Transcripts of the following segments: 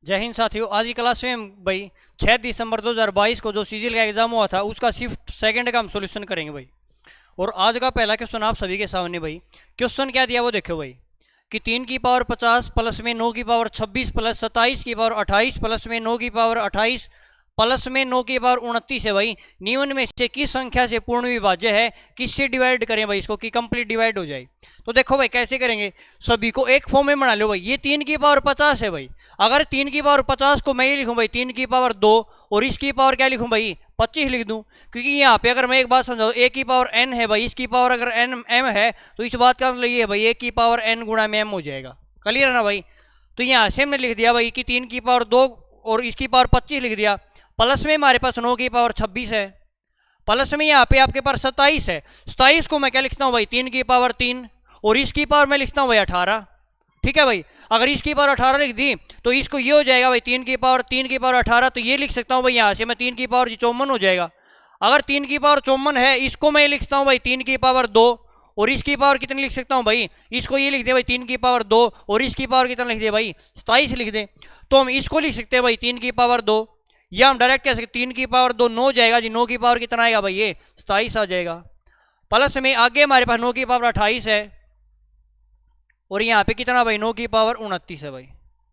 जय हिंद साथियों। आज की क्लास में भाई 6 दिसंबर 2022 को जो सीजीएल का एग्जाम हुआ था उसका शिफ्ट सेकंड का हम सॉल्यूशन करेंगे भाई। और आज का पहला क्वेश्चन आप सभी के सामने भाई। क्वेश्चन क्या दिया वो देखो भाई कि 3 की पावर 50 प्लस में 9 की पावर 26 प्लस 27 की पावर 28 प्लस में 9 की पावर 28 प्लस में 9 की पावर 29 है भाई। निम्न में से किस संख्या से पूर्ण विभाज्य है, किससे डिवाइड करें भाई इसको कि कंप्लीट डिवाइड हो जाए। तो देखो भाई कैसे करेंगे, सभी को एक फॉर्म में बना लो भाई। ये 3 की पावर 50 है भाई। अगर 3 की पावर 50 को मैं ये लिखूं भाई 3 की पावर 2 और इसकी पावर क्या लिखूं भाई 25 लिख दूं। क्योंकि यहाँ पे अगर मैं एक बात समझाऊं, ए की पावर n है भाई, इसकी पावर अगर n m है तो इस बात का मतलब ये है भाई ए की पावर n गुणा में m हो जाएगा। क्लियर है ना भाई। तो यहाँ से हमने लिख दिया भाई कि 3 की पावर 2 और इसकी पावर 25 लिख दिया। प्लस में हमारे पास 9 की पावर 26 है, प्लस में यहाँ पे आपके पास 27 है। 27 को मैं क्या लिखता हूँ भाई 3 की पावर 3 और इसकी पावर मैं लिखता हूँ भाई 18। ठीक है भाई। अगर इसकी पावर 18 लिख दी तो इसको ये हो जाएगा भाई 3 की पावर 18। तो ये लिख सकता हूँ भाई यहाँ से मैं 3 की पावर 54 हो जाएगा। अगर 3 की पावर 54 है इसको मैं लिखता हूँ भाई 3 की पावर 2 और इसकी पावर कितनी लिख सकता हूँ भाई, इसको ये लिख दे भाई 3 की पावर 2 और इसकी पावर कितना लिख दे भाई 27 लिख दे। तो हम इसको लिख सकते हैं भाई 3 की पावर 2, या हम डायरेक्ट कह सकते 3 की पावर 2 9 जाएगा जी। 9 की पावर कितना आएगा भाई ये 27 आ जाएगा। प्लस में आगे हमारे पास 9 की पावर 28 है और यहाँ पे कितना भाई 9 की पावर 29 है भाई।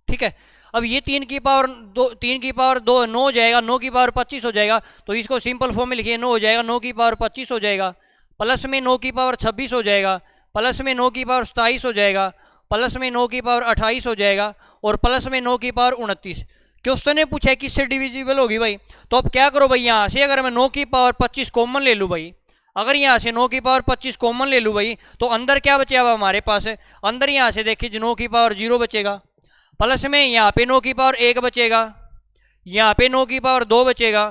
ठीक है। अब ये 3 की पावर 2 9 जाएगा, 9 की पावर 25 हो जाएगा। तो इसको सिंपल फॉर्म में लिखिए 9 हो जाएगा, 9 की पावर 25 हो जाएगा। प्लस में 9 की पावर 26 हो जाएगा, प्लस में 9 की पावर 27 हो जाएगा, प्लस में 9 की पावर 28 हो जाएगा और प्लस में 9 की पावर 29। क्वेश्चन ने पूछा है किससे डिविजिबल होगी भाई। तो अब क्या करो भाई, यहाँ से अगर मैं 9 की पावर 25 कॉमन ले लूँ भाई, अगर यहाँ से 9 की पावर 25 कॉमन ले लूँ भाई तो अंदर क्या बचेगा भाई हमारे पास है, अंदर यहाँ से देखिए 9 की पावर 0 बचेगा, प्लस में यहाँ पे 9 की पावर 1 बचेगा, यहाँ पे 9 की पावर 2 बचेगा,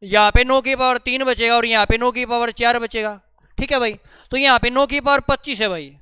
यहाँ पे 9 की पावर 3 बचेगा और यहाँ पे 9 की पावर 4 बचेगा। ठीक है भाई। तो यहाँ पे 9 की पावर 25 है भाई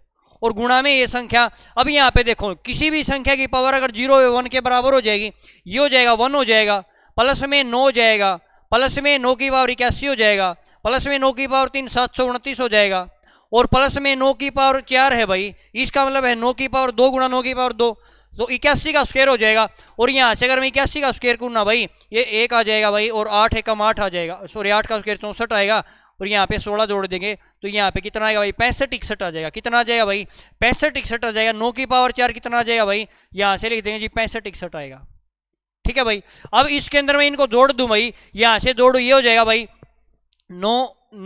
और गुणा में ये संख्या। अब यहाँ पे देखो किसी भी संख्या की पावर अगर 0 या 1 के बराबर हो जाएगी, ये हो जाएगा 1 हो जाएगा, प्लस में 9 जाएगा, प्लस में 9 की पावर 81 हो जाएगा, प्लस में 9 की पावर 3 729 हो जाएगा और प्लस में 9 की पावर 4 है भाई। इसका मतलब है 9 की पावर 2 गुणा 9 की पावर 2 तो 81 का स्क्वायर हो जाएगा। और यहाँ से अगर मैं 81 का स्क्वायर करूँ ना भाई ये 1 आ जाएगा भाई और 8 एकम 8 आ जाएगा, सॉरी 8 का स्क्वायर 64 आएगा और यहाँ पे 16 जोड़ देंगे तो यहाँ पे कितना आएगा भाई 65 आ जाएगा। कितना आ जाएगा भाई 65 आ जाएगा। 9 की पावर 4 कितना आ जाएगा भाई, यहाँ से लिख देंगे जी 65 आएगा। ठीक है भाई। अब इसके अंदर मैं इनको जोड़ दूं भाई, यहाँ से जोड़ू ये हो जाएगा भाई 9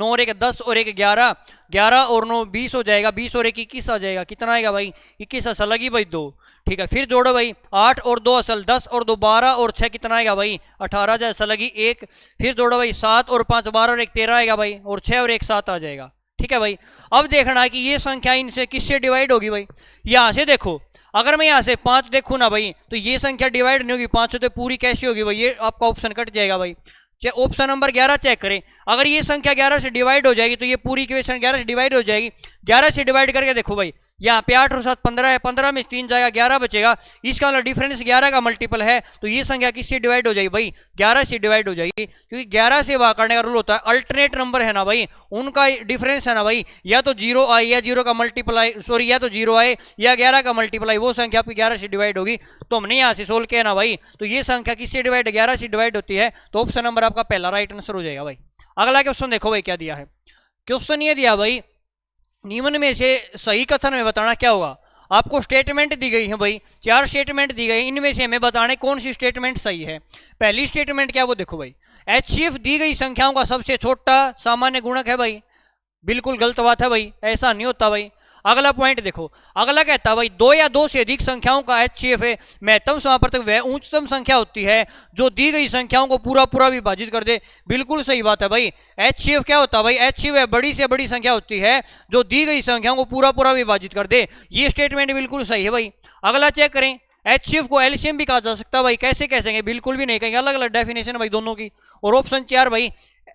और 1 10 और 1 11, 11 और 9 20 हो जाएगा, 20 और 1 21 आ जाएगा। कितना आएगा भाई 21 असल लगी भाई 2। ठीक है। फिर जोड़ो भाई 8 और 2 असल 10 और 2 12 और 6 कितना आएगा भाई 18 जाए असल लगी 1। फिर जोड़ो भाई 7 और 5 12 और 1 13 आएगा भाई और 6 और 1 7 आ जाएगा। ठीक है भाई। अब देखना है कि ये संख्या इनसे किससे डिवाइड होगी भाई। यहाँ से देखो अगर मैं यहाँ से 5 देखूँ ना भाई तो ये संख्या डिवाइड नहीं होगी 5 से, तो पूरी कैसी होगी भाई, ये आपका ऑप्शन कट जाएगा भाई। ऑप्शन नंबर 11 चेक करें। अगर ये संख्या 11 से डिवाइड हो जाएगी तो ये पूरी इक्वेशन 11 से डिवाइड हो जाएगी। 11 से डिवाइड करके देखो भाई यहाँ पे 8 और 7 15 है, 15 में 3 जाएगा 11 बचेगा। इसका मतलब डिफरेंस 11 का मल्टीपल है तो ये संख्या किससे डिवाइड हो जाएगी भाई 11 से डिवाइड हो जाएगी। क्योंकि 11 से भाग करने का रूल होता है अल्टरनेट नंबर है ना भाई, उनका डिफरेंस है ना भाई, या तो 0 आए या 0 का मल्टीपल सॉरी या तो 0 आए या 11 का मल्टीपल वो संख्या आपकी 11 से डिवाइड होगी। तो हमने यहाँ से सोल्व किया ना भाई, तो ये संख्या किससे डिवाइड 11 से डिवाइड होती है। तो ऑप्शन नंबर आपका पहला राइट आंसर हो जाएगा भाई। अगला क्वेश्चन देखो भाई क्या दिया है। क्वेश्चन ये दिया भाई निम्न में से सही कथन में बताना क्या होगा। आपको स्टेटमेंट दी गई है भाई, 4 स्टेटमेंट दी गई, इनमें से हमें बताने कौन सी स्टेटमेंट सही है। पहली स्टेटमेंट क्या वो देखो भाई, HCF दी गई संख्याओं का सबसे छोटा सामान्य गुणक है भाई। बिल्कुल गलत बात है भाई, ऐसा नहीं होता भाई। अगला पॉइंट देखो, अगला कहता है भाई 2 या 2 से अधिक संख्याओं का HCF है महत्तम समापवर्तक वह उच्चतम संख्या होती है जो दी गई संख्याओं को पूरा पूरा विभाजित कर दे। बिल्कुल सही बात है भाई। HCF क्या होता है भाई, HCF बड़ी से बड़ी संख्या होती है जो दी गई संख्याओं को पूरा पूरा विभाजित कर दे। ये स्टेटमेंट बिल्कुल सही है भाई। अगला चेक करें, HCF को एलसीएम भी कहा जा सकता है भाई। कैसे कहेंगे, बिल्कुल भी नहीं कहेंगे, अलग अलग डेफिनेशन है भाई दोनों की। और ऑप्शन 4 भाई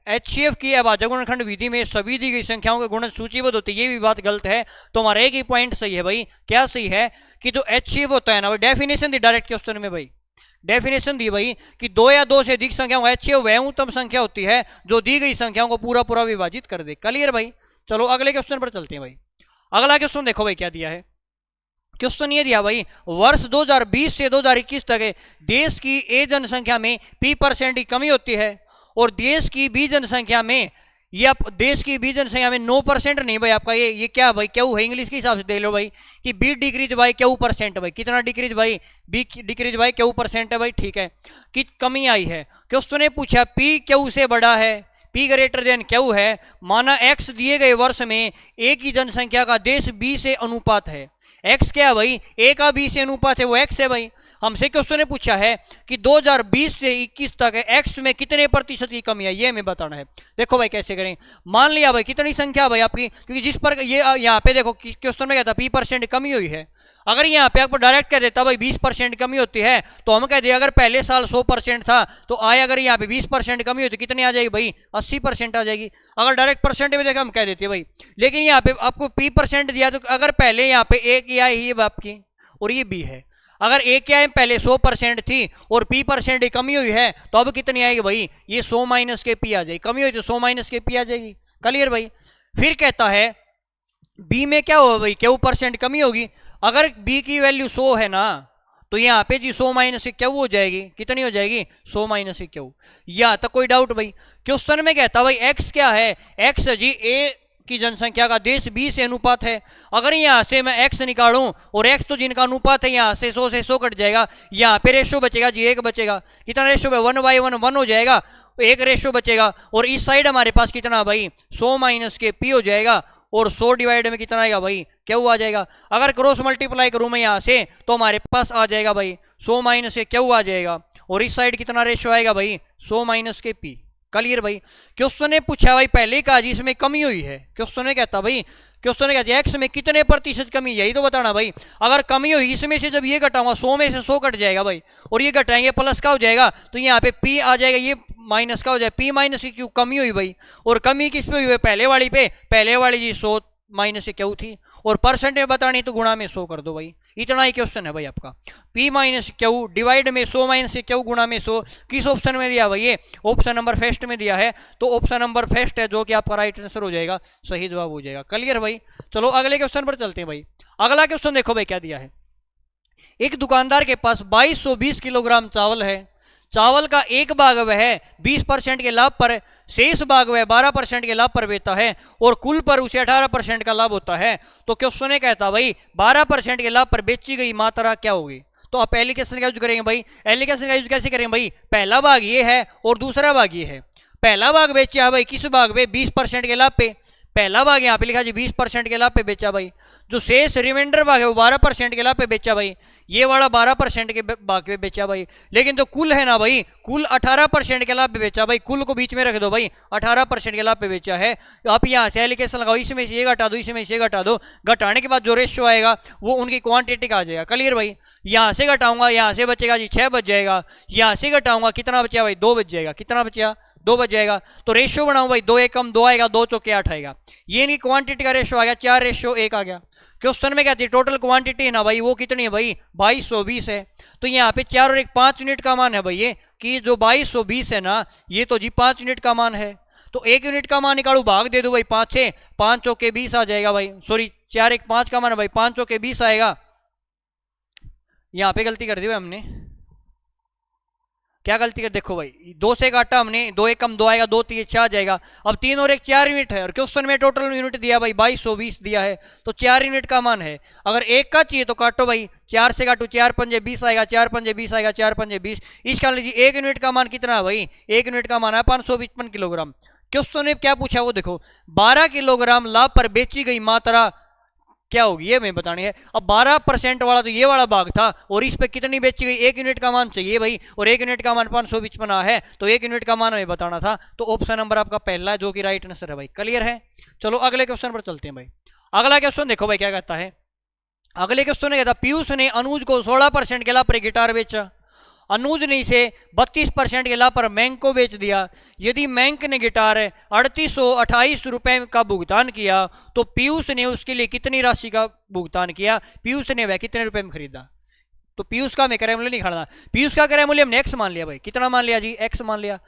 HCF की अभाज्य गुणनखंड विधि में सभी दी गई संख्याओं के गुणन सूचीबद्ध होते हैं, ये भी बात गलत है। तो हमारा एक ही पॉइंट सही है भाई। क्या सही है कि जो HCF होता है ना भाई, डेफिनेशन दी डायरेक्ट क्वेश्चन में भाई, डेफिनेशन दी भाई कि 2 या 2 से अधिक संख्याओं HCF वह उत्तम संख्या होती है जो दी गई संख्याओं को पूरा पूरा विभाजित कर दे। क्लियर भाई। चलो अगले क्वेश्चन पर चलते हैं भाई। अगला क्वेश्चन देखो भाई क्या दिया है। क्वेश्चन ये दिया भाई, वर्ष 2020 से 2021 तक देश की ए जनसंख्या में P% की कमी होती है और देश की बी जनसंख्या में, ये आप देश की बी जनसंख्या में 9% नहीं भाई आपका, ये क्या भाई, क्यों है, इंग्लिश के हिसाब से देख लो भाई कि बी डिक्रीज बाई क्यों परसेंट भाई, कितना डिक्रीज भाई, बी डिक्रीज बाई क्यों परसेंट है भाई, ठीक है, कि कमी आई है। क्वेश्चन ने पूछा पी क्यों से बड़ा है, पी ग्रेटर देन क्यों है, माना एक्स दिए गए वर्ष में ए की जनसंख्या का देश बी से अनुपात है। एक्स क्या है भाई, ए का बी से अनुपात है, वो एक्स है भाई। हमसे क्वेश्चन ने पूछा है कि 2020 से 21 तक एक्स में कितने प्रतिशत की कमी है, ये हमें बताना है। देखो भाई कैसे करें, मान लिया भाई कितनी संख्या भाई आपकी, क्योंकि जिस पर ये यहाँ पे देखो क्वेश्चन में कहता P% कमी हुई है, अगर यहाँ पे आपको डायरेक्ट कह देता भाई 20% कमी होती है तो हम कह दिया अगर पहले साल 100% था तो आए, अगर यहाँ पे 20% कमी होती कितनी आ जाएगी भाई, 80% आ जाएगी। अगर डायरेक्ट परसेंट में देखा हम कह देते भाई, लेकिन यहाँ पे आपको P% दिया तो अगर पहले यहाँ पे ए की आई ये आपकी और ये बी है, अगर ए क्या है पहले 100% थी और P% की कमी हुई है तो अब कितनी आएगी भाई, ये 100 माइनस के P आ जाएगी, कमी हुई तो 100 माइनस के P आ जाएगी। क्लियर भाई। फिर कहता है बी में क्या होगा भाई, क्यों % कमी होगी, अगर बी की वैल्यू 100 है ना तो यहाँ पे जी 100 माइनस क्यों हो जाएगी, कितनी हो जाएगी 100 माइनस क्यों। यहाँ तक कोई डाउट भाई। क्वेश्चन में कहता भाई एक्स क्या है, एक्स जी ए की जनसंख्या का देश बी से अनुपात है। अगर यहाँ से मैं एक्स निकालूं और एक्स तो जिनका अनुपात है यहाँ से 100 से 100 कट जाएगा, यहाँ पे रेशो बचेगा जी, एक बचेगा, कितना रेशो है 1/1 1 हो जाएगा, एक रेशो बचेगा और इस साइड हमारे पास कितना भाई 100 माइनस के P हो जाएगा और 100 डिवाइड में कितना आएगा भाई, क्यों आ जाएगा। अगर क्रॉस मल्टीप्लाई करूं मैं यहाँ से तो हमारे पास आ जाएगा भाई 100 माइनस के क्यों आ जाएगा और इस साइड कितना रेशो आएगा भाई 100 माइनस के P। क्लियर भाई। क्वेश्चन ने पूछा भाई पहले कहा जी इसमें कमी हुई है, क्वेश्चन ने कहता भाई, क्वेश्चन ने कहता एक्स में कितने प्रतिशत कमी, यही तो बताना भाई। अगर कमी हुई इसमें से जब ये घटाऊंगा 100 में से 100 कट जाएगा भाई और ये घटाएंगे प्लस का हो जाएगा तो यहाँ पे P आ जाएगा, ये माइनस का हो जाएगा, P माइनस की क्यों कमी हुई भाई, और कमी किस पे हुई है पहले वाली पे, पहले वाली जी 100 माइनस से क्यों थी और परसेंट में बतानी तो गुणा में 100 कर दो भाई, इतना ही क्वेश्चन है भाई आपका। P माइनस क्यों डिवाइड में 100 माइनस से क्यों गुणा में 100, किस ऑप्शन में दिया भाई, ये ऑप्शन नंबर फर्स्ट में दिया है, तो ऑप्शन नंबर फर्स्ट है जो कि आपका राइट आंसर हो जाएगा, सही जवाब हो जाएगा। क्लियर भाई। चलो अगले क्वेश्चन पर चलते हैं भाई। अगला क्वेश्चन देखो भाई क्या दिया है, एक दुकानदार के पास 2220 किलोग्राम चावल है, चावल का एक भाग वह 20% के लाभ पर, शेष भाग वह 12% के लाभ पर बेचता है और कुल पर उसे 18% का लाभ होता है। तो क्वेश्चन ने कहता भाई 12% के लाभ पर बेची गई मात्रा क्या होगी। तो आप एलिगेशन का यूज करेंगे भाई, एलिगेशन का यूज कैसे करेंगे भाई, पहला भाग ये है और दूसरा भाग ये है। पहला भाग बेचा भाई किस भाग पे, 20% के लाभ पे, पहला भाग यहाँ पे लिखा जी 20% के लाभ पे बेचा भाई, जो शेष रिमाइंडर भाग है वो 12% के लाभ पे बेचा भाई, ये वाला 12% के भाग पे बेचा भाई। लेकिन जो कुल है ना भाई, कुल 18% के लाभ पे बेचा भाई, कुल को बीच में रख दो भाई, 18% के लाभ पे बेचा है। तो आप यहाँ से एलिगेशन लगाओ, इसमें से ये घटा दो, इसमें से ये घटा दो, घटाने के बाद जो रेशियो आएगा वो उनकी क्वांटिटी का आ जाएगा। क्लियर भाई। यहाँ से घटाऊंगा, यहाँ से बचेगा जी 6 बच जाएगा, यहाँ से घटाऊंगा कितना बचेगा भाई 2 बच जाएगा, कितना बचेगा 2 बच जाएगा। तो रेशियो बनाऊं भाई 2 एकम 2 आएगा, 2 चौके 8 आएगा, ये इनकी क्वांटिटी का रेशियो आ गया, 4:1 आ गया। क्वेश्चन में कहती है टोटल क्वांटिटी है ना भाई वो कितनी है भाई 2220 है। तो यहाँ पे 4 और 1 5 यूनिट का मान है भाई, ये कि जो 2220 है ना ये तो जी 5 यूनिट का मान है। तो 1 यूनिट का मान निकालू, भाग दे दो भाई 5 से, 5 चौके 20 आ जाएगा भाई, सॉरी 4 1 5 का मान है भाई, 5 चौके 20 आएगा। यहाँ पे गलती कर दी भाई हमने, क्या गलती कर, देखो भाई 2 से काटा हमने, 2 एकम 2 आएगा, 2 3 6 आ जाएगा। अब 3 और 1 4 यूनिट है और क्वेश्चन में टोटल यूनिट दिया भाई 2220 दिया है, तो 4 यूनिट का मान है। अगर 1 का चाहिए तो काटो भाई, 4 से काटो, 4 पंजे 20 आएगा, 4 पंजे 20 आएगा, 4 पंजे 20। इसका लीजिए 1 यूनिट का मान कितना है भाई, 1 यूनिट का मान है 555 किलोग्राम। क्वेश्चन ने क्या पूछा वो देखो, 12 किलोग्राम लाभ पर बेची गई मात्रा क्या होगी ये मैं बतानी है। अब 12% वाला तो ये वाला भाग था और इस पे कितनी बेची गई, 1 यूनिट का मान चाहिए भाई, और 1 यूनिट का मान 555 है, तो 1 यूनिट का मान हमें बताना था। तो ऑप्शन नंबर आपका पहला है जो कि राइट आंसर है भाई। क्लियर है। चलो अगले क्वेश्चन पर चलते हैं भाई। अगला क्वेश्चन देखो भाई क्या कहता है, अगले क्वेश्चन ने कहता पीयूष ने अनुज को 16% के लाभ पर गिटार बेचा, अनुज ने इसे 32% के लाभ पर बैंक को बेच दिया। यदि बैंक ने गिटार 3828 रुपए का भुगतान किया तो पीयूष ने उसके लिए कितनी राशि का भुगतान किया, पीयूष ने वह कितने रुपए में खरीदा। तो पीयूष का हमें क्रय मूल्य नहीं खड़ा, पीयूष का क्रय मूल्य हमने एक्स मान लिया भाई, कितना मान लिया जी एक्स मान लिया।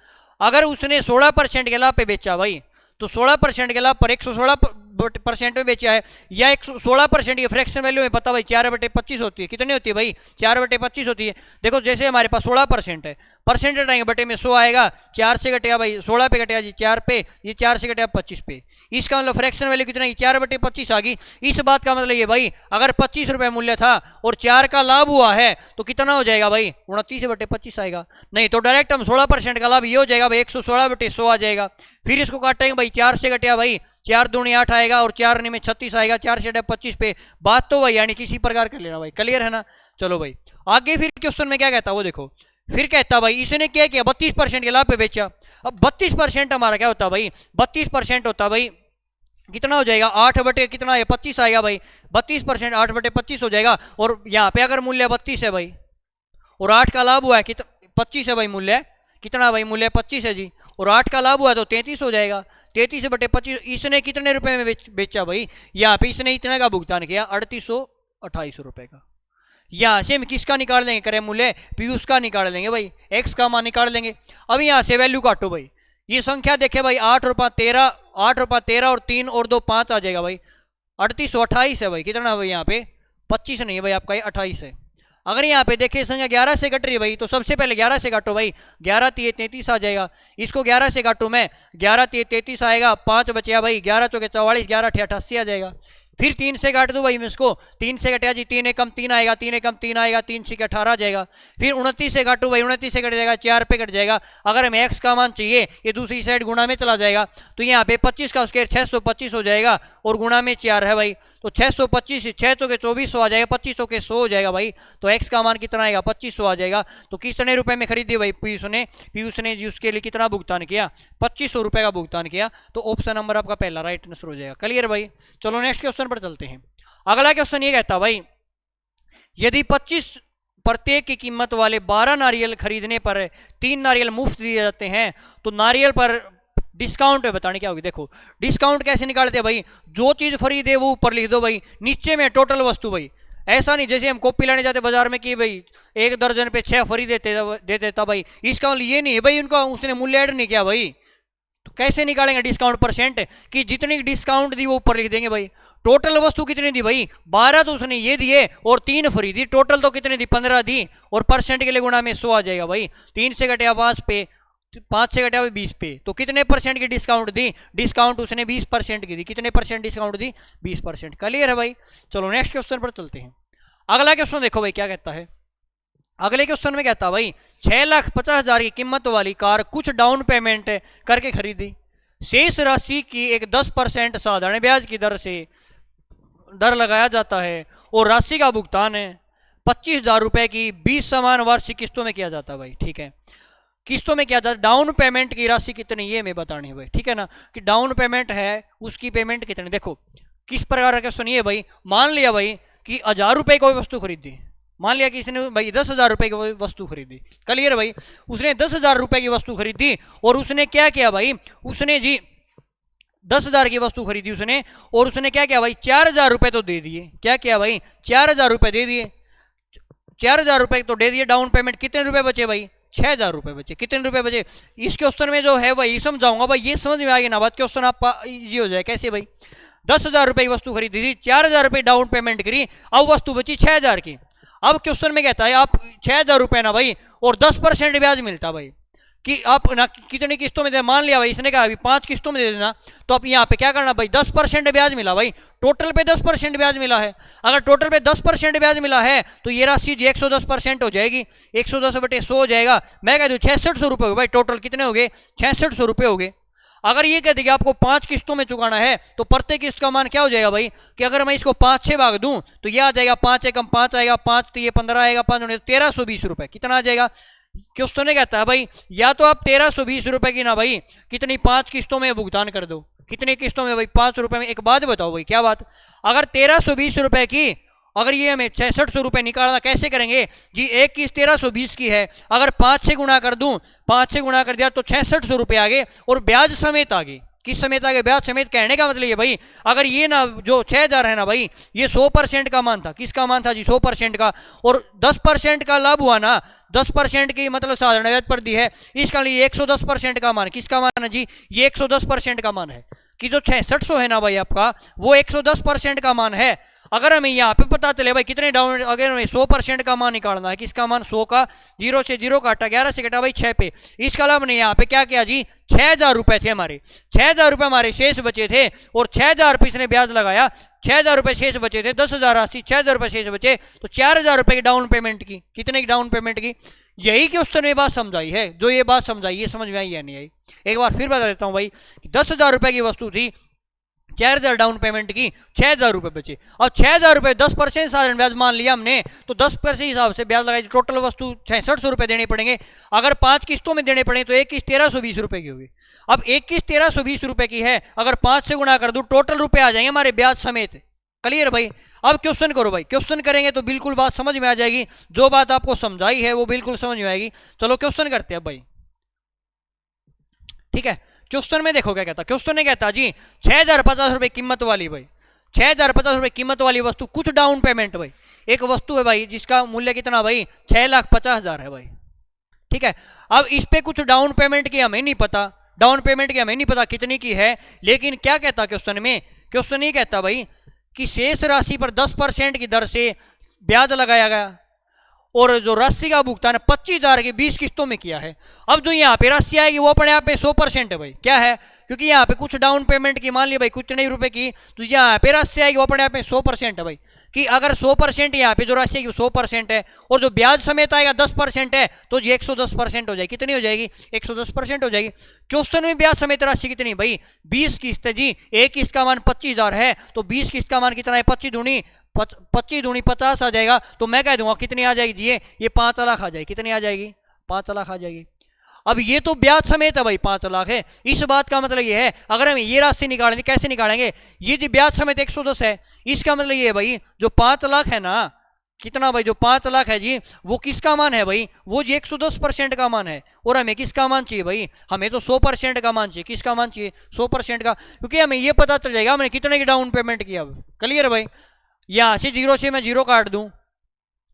अगर उसने 16% के लाभ पे बेचा भाई, तो 16% के लाभ पर 116% में बेचा है, या 116% की फ्रैक्शन वैल्यू में पता भाई 4/25 होती है। कितनी होती है भाई? 4/25 होती है। देखो जैसे हमारे पास 16% है, परसेंट हटाएंगे बटे में 100 आएगा, 4 से घटेगा भाई 16 पे घटेगा जी 4 पे, ये 4 से घटेगा 25 पे। इसका मतलब फ्रैक्शन वैल्यू कितना? 4/25 आ गई। इस बात का मतलब ये भाई अगर 25 रुपये मूल्य था और 4 का लाभ हुआ है तो कितना हो जाएगा भाई? 29/25 आएगा। नहीं तो डायरेक्ट हम 16% का लाभ ये हो जाएगा भाई 116/100 आ जाएगा। फिर इसको काटेंगे भाई, 4 से घटेगा भाई 4 दूनी 8 आएगा और 4 में 36 आएगा, 4 से 25 पे। बात तो भाई यानी किसी प्रकार कर लेना भाई, क्लियर है ना? चलो भाई आगे फिर क्वेश्चन में क्या कहता है वो देखो। फिर कहता भाई इसने क्या किया? 32% के लाभ पे बेचा। अब 32% हमारा क्या होता भाई? 32% होता भाई कितना हो जाएगा? 8 बटे कितना है? 25 आएगा भाई। 32% 8/25 हो जाएगा। और यहाँ पे अगर मूल्य 32 है भाई और 8 का लाभ हुआ है कितना? 25 है भाई मूल्य, कितना भाई? मूल्य 25 है जी, और 8 का लाभ हुआ तो 33 हो जाएगा। 33/25 इसने कितने रुपए में बेचा भाई? यहाँ पे इसने इतने का भुगतान किया, 3828 रुपए का। यहाँ से हम किसका निकाल देंगे? करें मूल्य पीयूष का निकाल देंगे भाई, एक्स का मान निकाल देंगे। अब यहाँ से वैल्यू काटो भाई, ये संख्या देखे भाई 8 रुपया 13, 8 रुपया 13 और 3 और 2 5 आ जाएगा भाई। 3828 है भाई। कितना है भाई? यहाँ पे 25 नहीं है भाई आपका, ये 28 है। अगर यहाँ पे देखिए संख्या 11 से कट रही है भाई, तो सबसे पहले 11 से काटो भाई, 11 3 33 आ जाएगा। इसको 11 से काटो मैं, 11 3 33 आएगा, 5 बचेगा भाई, 11 चौके 44, 11 8 88 आ जाएगा। फिर 3 से काट दो भाई मैं इसको, 3 से कटेगा जी 3 एकम 3 आएगा, 3 एकम 3 आएगा, 3 से 18 आ जाएगा। फिर 29 से काटो भाई, 29 से कट जाएगा, 4 पे कट जाएगा। अगर हमें एक्स का मान चाहिए ये दूसरी साइड गुणा में चला जाएगा, तो यहाँ पे 25 का स्क्वायर 625 हो जाएगा और गुणा में 4 है भाई, तो 625, 6 चौके 2400 आ जाएगा, 2500 के 100 हो जाएगा भाई। तो एक्स का मान कितना आएगा? 2500 आ जाएगा। तो कितने रुपए में खरीदी भाई पीयूष ने जी उसके लिए कितना भुगतान किया? 2500 रुपए का भुगतान किया। तो ऑप्शन नंबर आपका पहला राइट आंसर हो जाएगा। क्लियर भाई? चलो नेक्स्ट क्वेश्चन पर चलते हैं। अगला क्वेश्चन ये कहता भाई यदि 25 प्रत्येक की कीमत वाले 12 नारियल खरीदने पर 3 नारियल मुफ्त दिए जाते हैं, तो नारियल पर डिस्काउंट बताने क्या होगी? देखो डिस्काउंट कैसे निकालते हैं भाई? जो चीज खरीदे वो ऊपर लिख दो भाई, नीचे में टोटल वस्तु भाई। ऐसा नहीं जैसे हम कॉपी लाने जाते बाजार में कि भाई 1 दर्जन पे 6 फ्री दे देता भाई, इसका मतलब ये नहीं है भाई उनका उसने मूल्य ऐड नहीं किया भाई। तो कैसे निकालेंगे डिस्काउंट परसेंट? कि जितनी डिस्काउंट दी वो ऊपर लिख देंगे भाई। टोटल वस्तु कितनी दी भाई? 12 तो उसने ये दिए और 3 फ्री दी, टोटल तो कितनी दी? 15 दी, और परसेंट के लिए गुणा में 100 आ जाएगा भाई। 3 से घटेगा 5 पे, 5 से घटेगा 20 पे, तो कितने परसेंट की डिस्काउंट दी? डिस्काउंट उसने 20% की दी। कितने परसेंट डिस्काउंट दी? 20%। क्लियर है भाई? चलो नेक्स्ट क्वेश्चन पर चलते हैं। अगला क्वेश्चन देखो भाई क्या कहता है। अगले क्वेश्चन में कहता भाई 6,50,000 की कीमत वाली कार कुछ डाउन पेमेंट करके खरीदी, शेष राशि की एक 10% साधारण ब्याज की दर लगाया जाता है और राशि का भुगतान है 25,000 रुपए की 20 समान वार्षिक किस्तों में किया जाता है भाई। ठीक है, किस्तों में किया जाता है। डाउन पेमेंट की राशि कितनी ये मैं बतानी है भाई, ठीक है ना, कि डाउन पेमेंट है उसकी पेमेंट कितनी। देखो किस प्रकार का सुनिए भाई, मान लिया भाई कि 1,000 रुपए कोई वस्तु खरीदी, मान लिया कि इसने भाई 10,000 रुपए की वस्तु खरीदी। क्लियर भाई? उसने 10,000 रुपए की वस्तु खरीदी और उसने क्या किया भाई, उसने जी 10,000 की वस्तु खरीदी उसने, और उसने क्या किया भाई 4,000 रुपए तो दे दिए। क्या किया भाई? 4,000 रुपए दे दिए। 4,000 रुपए तो दे दिए डाउन पेमेंट। कितने रुपए बचे भाई? 6,000 रुपए बचे। कितने रुपए बचे? इस क्वेश्चन में जो है वही समझाऊंगा भाई, ये समझ में आ गई ना बात? क्वेश्चन आपका इजी हो जाए। कैसे भाई? 10,000 रुपए की वस्तु खरीदी थी, 4,000 रुपए डाउन पेमेंट करी, अब वस्तु बची 6,000 की। अब क्वेश्चन में कहता है आप 6,000 रुपए ना भाई और 10% ब्याज मिलता भाई, कि आप ना कितनी किस्तों में दे। मान लिया भाई इसने कहा अभी 5 किस्तों में दे देना, तो अब यहाँ पे क्या करना भाई 10% ब्याज मिला भाई, टोटल पे 10% ब्याज मिला है। अगर टोटल पे 10% ब्याज मिला है तो ये राशि 110% हो जाएगी, 110/100 हो जाएगा। मैं कह दूँ 6,600 रुपये हो भाई, टोटल कितने हो गए? 6,600 रुपये हो गए। अगर ये कह देगी आपको 5 किस्तों में चुकाना है तो प्रत्येक किस्त का मान क्या हो जाएगा भाई, कि अगर मैं इसको 5-6 भाग दूं तो ये आ जाएगा 5 एकम 5 आएगा, 5 तो ये 15 आएगा, 5 1320 रुपए। कितना आ जाएगा? क्वेश्चन कहता है भाई या तो आप 1320 रुपए की ना भाई कितनी 5 किस्तों में भुगतान कर दो। कितनी किस्तों में भाई? 5 रुपए में। एक बात बताओ भाई, क्या बात? अगर 1320 रुपए की अगर ये हमें 6,600 रुपये निकालना कैसे करेंगे जी? एक किस्त 1320 की है, अगर 5 से गुणा कर दूं, 5 से गुणा कर दिया तो 6,600 रुपये आ गए और ब्याज समेत आ गए। किस समेत आ गया, ब्याज समेत। कहने का मतलब ये भाई, अगर ये ना जो 6000 है ना भाई, ये 100% का मान था। किसका मान था जी? 100% का। और 10% का लाभ हुआ ना, 10% की मतलब साधारण ब्याज पर दी है, इसका लिए 110% का मान। किसका मान है जी? ये 110% का मान है। कि जो 6600 है ना भाई आपका, वो 110% का मान है। अगर हमें यहाँ पे पता चले भाई कितने डाउन, अगर हमें 100% का मान निकालना है, किसका मान? 100 का, 0 से 0 काटा, 11 से कटा भाई 6 पे। इसका अलावा हमने यहाँ पे क्या किया जी? 6000 रुपए थे हमारे, 6000 रुपए हमारे शेष बचे थे, और 6000 रुपये इसने ब्याज लगाया, 6000 रुपये शेष बचे थे, 10,000 राशि, 6000 रुपये शेष बचे, तो 4000 रुपये की डाउन पेमेंट की। कितने की डाउन पेमेंट की? यही कि उसने बात समझाई है। जो ये बात समझाई, ये समझ में आई या नहीं आई? एक बार फिर बता देता हूं भाई, 10,000 रुपये की वस्तु थी, 4000 डाउन पेमेंट की, 6000 रुपये बचे। अब 6000 रुपये 10% साधारण ब्याज मान लिया हमने, तो 10% हिसाब से ब्याज लगाई, टोटल वस्तु 6600 रुपये देने पड़ेंगे। अगर 5 किस्तों में देने पड़े तो एक किस्त 1320 रुपये की होगी। अब एक किस्त 1320 रुपये की है, अगर 5 से गुणा कर दूं, टोटल रुपये आ जाएंगे हमारे ब्याज समेत। क्लियर भाई? अब क्वेश्चन करो भाई, क्वेश्चन करेंगे तो बिल्कुल बात समझ में आ जाएगी। जो बात आपको समझाई है वो बिल्कुल समझ में आएगी। चलो क्वेश्चन करते हैं भाई, ठीक है। क्वेश्चन में देखो क्या कहता, क्वेश्चन ने कहता जी 6050 रुपए कीमत वाली, भाई 6050 रुपए कीमत वाली वस्तु, कुछ डाउन पेमेंट। भाई एक वस्तु है भाई जिसका मूल्य कितना भाई? 6,50,000 है भाई, ठीक है। अब इस पे कुछ डाउन पेमेंट की हमें नहीं पता, डाउन पेमेंट की हमें नहीं पता कितनी की है, लेकिन क्या कहता क्वेश्चन में? क्वेश्चन ये कहता भाई कि शेष राशि पर 10% की दर से ब्याज लगाया गया, और जो राशि का भुगतान 25,000 की 20 किस्तों में किया है। अब जो यहाँ पे राशि आएगी वो अपने आप में 100% है भाई। क्या है? क्योंकि यहाँ पे कुछ डाउन पेमेंट की मान ली भाई, कुछ नहीं रुपए की, तो यहाँ पे राशि आएगी वो अपने आप में 100% है भाई। कि अगर 100% यहाँ पे जो राशि आएगी 100% है, और जो ब्याज समेत आएगा 10% है, तो ये 110% हो जाएगी। कितनी हो जाएगी? 110% हो जाएगी। क्वेश्चन में ब्याज समेत राशि कितनी भाई? 20 किस्त है जी। एक किस्त का मान 25,000 है, तो 20 किस्त का मान कितना है? 25 दूनी 50 आ जाएगा। तो मैं कह दूंगा कितनी आ जाएगी जी? ये 5 लाख आ जाएगी। कितनी आ जाएगी? 5 लाख आ जाएगी। अब ये तो ब्याज समेत है भाई, 5 लाख है। इस बात का मतलब ये है, अगर हम ये राशि निकालेंगे, कैसे निकालेंगे? ये जी ब्याज समेत 110 है, इसका मतलब ये है भाई जो 5 लाख है ना, कितना भाई? जो 5 लाख है जी, वो किसका मान है भाई? वो जी 110% का मान है। और हमें किसका मान चाहिए भाई? हमें तो 100% का मान चाहिए। किसका मान चाहिए? 100% का, क्योंकि हमें ये पता चल जाएगा हमने कितने की डाउन पेमेंट किया। क्लियर भाई? यहां से 0 से मैं 0 काट दूं,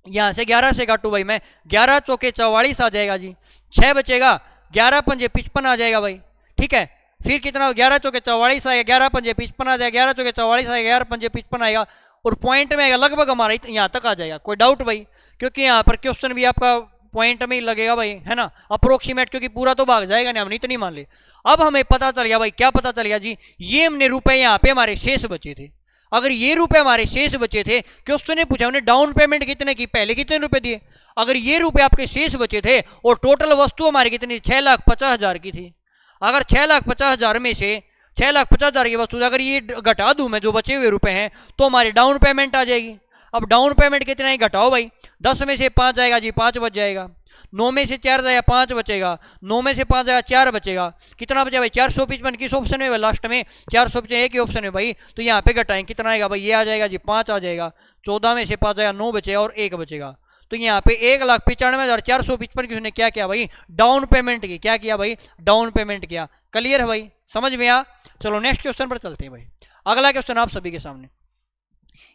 यहां से 11 से काटू भाई मैं, 11 चौके 44 आ जाएगा जी, 6 बचेगा, 11 पंजे 55 आ जाएगा भाई, ठीक है। फिर कितना? 11 चौके 44 आएगा, 11 पंजे 55 आ जाएगा, 11 चौके 44 आएगा, 11 पंजे 55 आएगा, और पॉइंट में आएगा लगभग हमारा यहाँ तक आ जाएगा। कोई डाउट भाई? क्योंकि यहाँ पर क्वेश्चन भी आपका पॉइंट में ही लगेगा भाई, है ना, अप्रोक्सीमेट, क्योंकि पूरा तो भाग जाएगा नहीं, हमने इतनी मान ली। अब हमें पता चल गया भाई, क्या पता चल गया जी? ये हमने रुपए यहाँ पे हमारे शेष बचे थे। अगर ये रुपए हमारे शेष बचे थे, क्वेश्चन ने पूछा हमने डाउन पेमेंट कितने की, पहले कितने रुपए दिए। अगर ये रुपए आपके शेष बचे थे और टोटल वस्तु हमारी कितनी? 6,50,000 की थी। अगर 6,50,000 में से 6,50,000 की वस्तु अगर ये घटा दूं मैं, जो बचे हुए रुपए हैं, तो हमारी डाउन पेमेंट आ जाएगी। अब डाउन पेमेंट कितना ही घटाओ भाई, 10 में से 5 जाएगा जी, 5 बच जाएगा। 9 में से 4 जाएगा, 5 बचेगा। 9 में से 5 जाएगा, 4 बचेगा। कितना बचा भाई? 455। किस ऑप्शन में? लास्ट में 455 एक ही ऑप्शन है भाई, तो यहाँ पे घटाएं, कितना आएगा भाई? ये आ जाएगा जी, 5 आ जाएगा। 14 में से 5 जाएगा, 9 बचेगा और 1 बचेगा। तो यहाँ पे 1,95,455 की उसने क्या किया भाई? डाउन पेमेंट की। क्या किया भाई? डाउन पेमेंट किया। क्लियर है भाई? समझ में आ? चलो नेक्स्ट क्वेश्चन पर चलते हैं भाई। अगला क्वेश्चन आप सभी के सामने,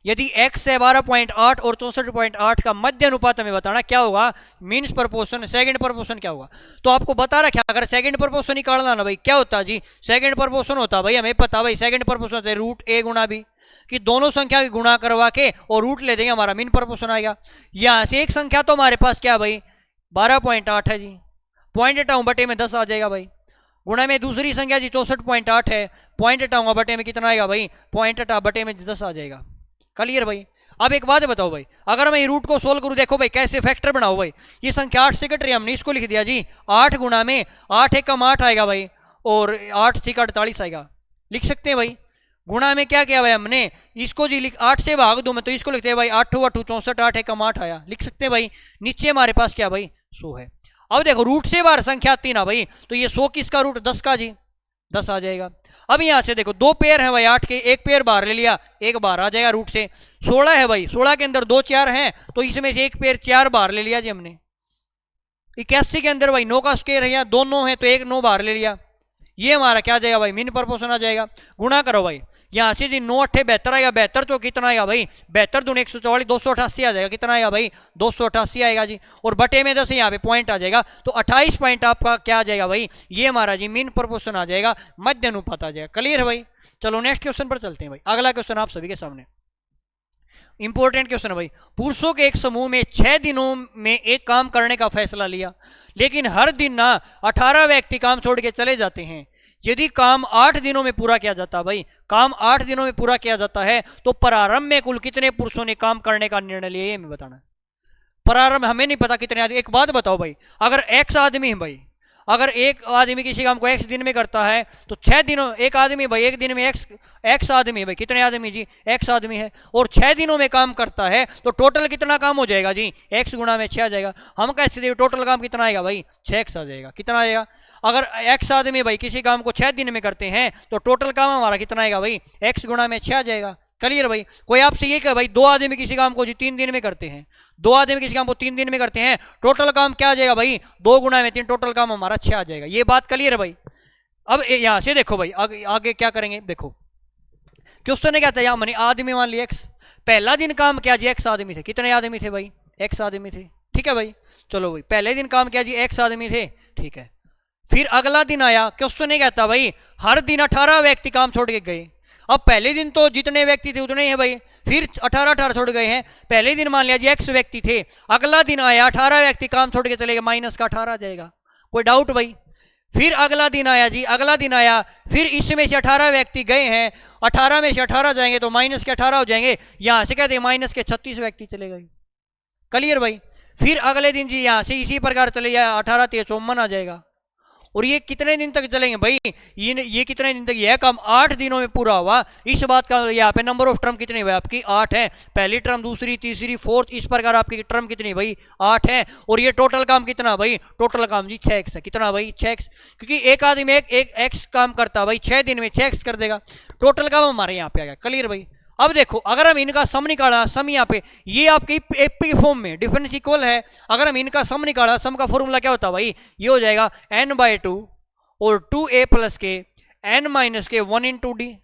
यदि x है 12.8 और 64.8 का मध्य अनुपात हमें बताना, क्या होगा? मीन्स प्रपोर्शन, सेकंड प्रपोर्शन क्या होगा? तो आपको बता रखा, अगर सेकंड प्रपोर्शन निकालना ना भाई, क्या होता है जी? सेकंड प्रपोर्शन होता है भाई, हमें पता भाई, सेकंड प्रपोर्शन होता है रूट a गुणा b, कि दोनों संख्या की गुणा करवा के और रूट ले देंगे, हमारा मीन प्रपोर्शन आएगा। यहां से एक संख्या तो हमारे पास क्या भाई? 12.8 है जी, पॉइंट हटाऊं बटे में 10 आ जाएगा भाई। गुणा में दूसरी संख्या जी 64.8 है, पॉइंट हटाऊंगा बटे में कितना आएगा भाई? पॉइंट हटा बटे में 10 आ जाएगा। क्लियर भाई? अब एक बात बताओ भाई, अगर मैं रूट को सोल्व करूं, देखो भाई कैसे फैक्टर बनाओ भाई। ये संख्या 8 से कट रही है, हमने इसको लिख दिया जी 8 गुणा में 8 एक कम 8 आएगा भाई, और 8 से 48 आएगा, लिख सकते हैं भाई। गुणा में क्या किया भाई हमने? इसको जी 8 से भाग दो मैं, तो इसको लिखते हैं भाई 8 8 64, 8 एक कम 8 आया, लिख सकते हैं भाई। नीचे हमारे पास क्या भाई? 100 है। अब देखो रूट से बाहर संख्या आती ना भाई, तो ये 100 किसका रूट? 10 का जी, 10 आ जाएगा। अब यहां से देखो 2 पेयर है भाई 8 के, एक पेयर बाहर ले लिया, एक बाहर आ जाएगा रूट से। 16 है भाई, 16 के अंदर 2 4 हैं, तो इसमें से एक पेयर 4 बाहर ले लिया जी हमने। 81 के अंदर भाई 9 का स्क्वायर है, 2 9 है, तो एक 9 बाहर ले लिया। ये हमारा क्या आ जाएगा भाई, मीन प्रोपोर्शन आ जाएगा। गुणा करो भाई, यहाँ से जी 9 अट्ठे 72 आएगा, 72 चौक कितना आएगा भाई, 72 दूनी 144, 288 आ जाएगा। कितना आएगा भाई, 288 आएगा जी। और बटे में 10 यहाँ पे पॉइंट आ जाएगा, तो 28 पॉइंट आपका क्या आ जाएगा भाई, ये हमारा जी मीन प्रोपोर्शन आ जाएगा, मध्य अनुपात आ जाएगा। क्लियर है भाई। चलो नेक्स्ट क्वेश्चन पर चलते हैं भाई। अगला क्वेश्चन आप सभी के सामने इंपॉर्टेंट क्वेश्चन है भाई। पुरुषों के एक समूह में 6 दिनों में एक काम करने का फैसला लिया, लेकिन हर दिन ना 18 व्यक्ति काम छोड़ के चले जाते हैं। यदि काम 8 दिनों में पूरा किया जाता है भाई, काम 8 दिनों में पूरा किया जाता है, तो प्रारंभ में कुल कितने पुरुषों ने काम करने का निर्णय लिया, ये हमें बताना है। प्रारंभ हमें नहीं पता कितने आदमी। एक बात बताओ भाई, अगर एक्स आदमी है भाई, अगर एक आदमी किसी काम को एक्स दिन में करता है, तो 6 दिनों, एक आदमी भाई एक दिन में एक्स आदमी है भाई, कितने आदमी जी, एक्स आदमी है, और 6 दिनों में काम करता है, तो टोटल कितना काम हो जाएगा जी, एक्स गुणा में 6 आ जाएगा। हम कैसे देंगे, टोटल काम कितना आएगा भाई, 6x आ जाएगा। कितना आएगा, अगर एक्स आदमी भाई किसी काम को 6 दिन में करते हैं, तो टोटल काम हमारा कितना आएगा भाई, एक्स गुणा में 6 आ जाएगा। क्लियर भाई। कोई आपसे ये कहे भाई 2 आदमी किसी काम को जी 3 दिन में करते हैं, 2 आदमी किसी काम को 3 दिन में करते हैं, टोटल काम क्या आ जाएगा भाई, 2 गुणा में 3, टोटल काम हमारा 6 आ जाएगा। ये बात क्लियर है भाई। अब यहां से देखो भाई, आगे क्या करेंगे, देखो क्वेश्चन ने क्या था, यहां मैंने आदमी मान लिया एक्स, पहला दिन काम क्या जी, एक्स आदमी थे। कितने आदमी थे भाई, एक्स आदमी थे। ठीक है भाई। चलो भाई, पहले दिन काम क्या जी, एक्स आदमी थे। ठीक है। फिर अगला दिन आया, क्वेश्चन ने कहता भाई हर दिन 18 व्यक्ति काम छोड़ के गए। अब पहले दिन तो जितने व्यक्ति थे उतने ही हैं भाई, फिर 18 छोड़ गए हैं। पहले दिन मान लिया जी एक्स व्यक्ति थे, अगला दिन आया 18 व्यक्ति काम छोड़ के चले गए, माइनस का 18 आ जाएगा। कोई डाउट भाई। फिर अगला दिन आया जी, अगला दिन आया, फिर इसमें से 18 व्यक्ति गए हैं, 18 में से 18 जाएंगे तो माइनस के 18 हो जाएंगे, यहां से कहते हैं माइनस के 36 व्यक्ति चले गए। क्लियर भाई। फिर अगले दिन जी यहां से इसी प्रकार चले जाए, 18 × 54 आ जाएगा। और ये कितने दिन तक चलेंगे भाई, ये कितने दिन तक, यह काम 8 दिनों में पूरा हुआ। इस बात का यहाँ पे नंबर ऑफ टर्म कितनी हुई आपकी, 8 है। पहली टर्म, दूसरी, तीसरी, फोर्थ, इस प्रकार आपकी टर्म कितनी भाई, 8 है। और ये टोटल काम कितना भाई, टोटल काम जी 6x है। कितना भाई, 6x। क्योंकि एक आदमी एक x काम करता भाई 6 दिन में 6x कर देगा, टोटल काम हमारे यहाँ पे आ गया। क्लियर भाई। अब देखो, अगर हम इनका सम निकाला, सम यहाँ पे ये आपके एपी फॉर्म में डिफरेंस इक्वल है, अगर हम इनका सम निकाला, सम का फॉर्मूला क्या होता है भाई, ये हो जाएगा n/2 और 2a + k n - k 1 × d।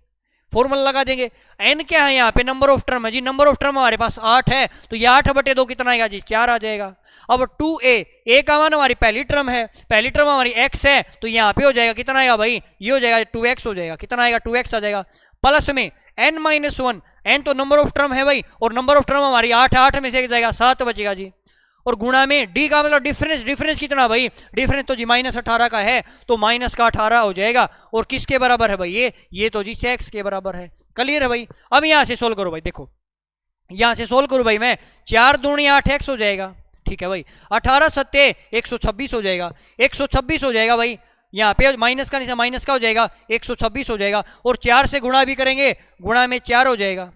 Formula लगा देंगे। n क्या है यहाँ पे, नंबर ऑफ टर्म है जी, नंबर ऑफ टर्म हमारे पास 8 है, तो ये 8/2 कितना आएगा जी, 4 आ जाएगा। अब 2a का मान हमारी पहली टर्म है, पहली टर्म हमारी x है, तो यहाँ पे हो जाएगा कितना आएगा भाई, ये हो जाएगा 2x हो जाएगा। कितना आएगा, 2x आ जाएगा। प्लस में n - 1, n तो नंबर ऑफ टर्म है भाई, और नंबर ऑफ टर्म हमारी 8 है, 8 में से जाएगा 7 बचेगा जी। और गुणा में d का मतलब डिफरेंस, डिफरेंस कितना भाई, डिफरेंस तो जी -18 का है, तो माइनस का 18 हो जाएगा। और किसके बराबर है भाई, ये तो जी 6x के बराबर है। क्लियर है भाई। अब यहां से सोल्व करो भाई, देखो यहां से सोल्व करो भाई, मैं 4 दूनी 8x हो जाएगा। ठीक है भाई। 18 × 7 126 हो जाएगा, 126 हो जाएगा भाई। यहाँ पे माइनस का नहीं, माइनस का हो जाएगा, 126 हो जाएगा। और 4 से गुणा भी करेंगे, गुणा में 4 हो जाएगा।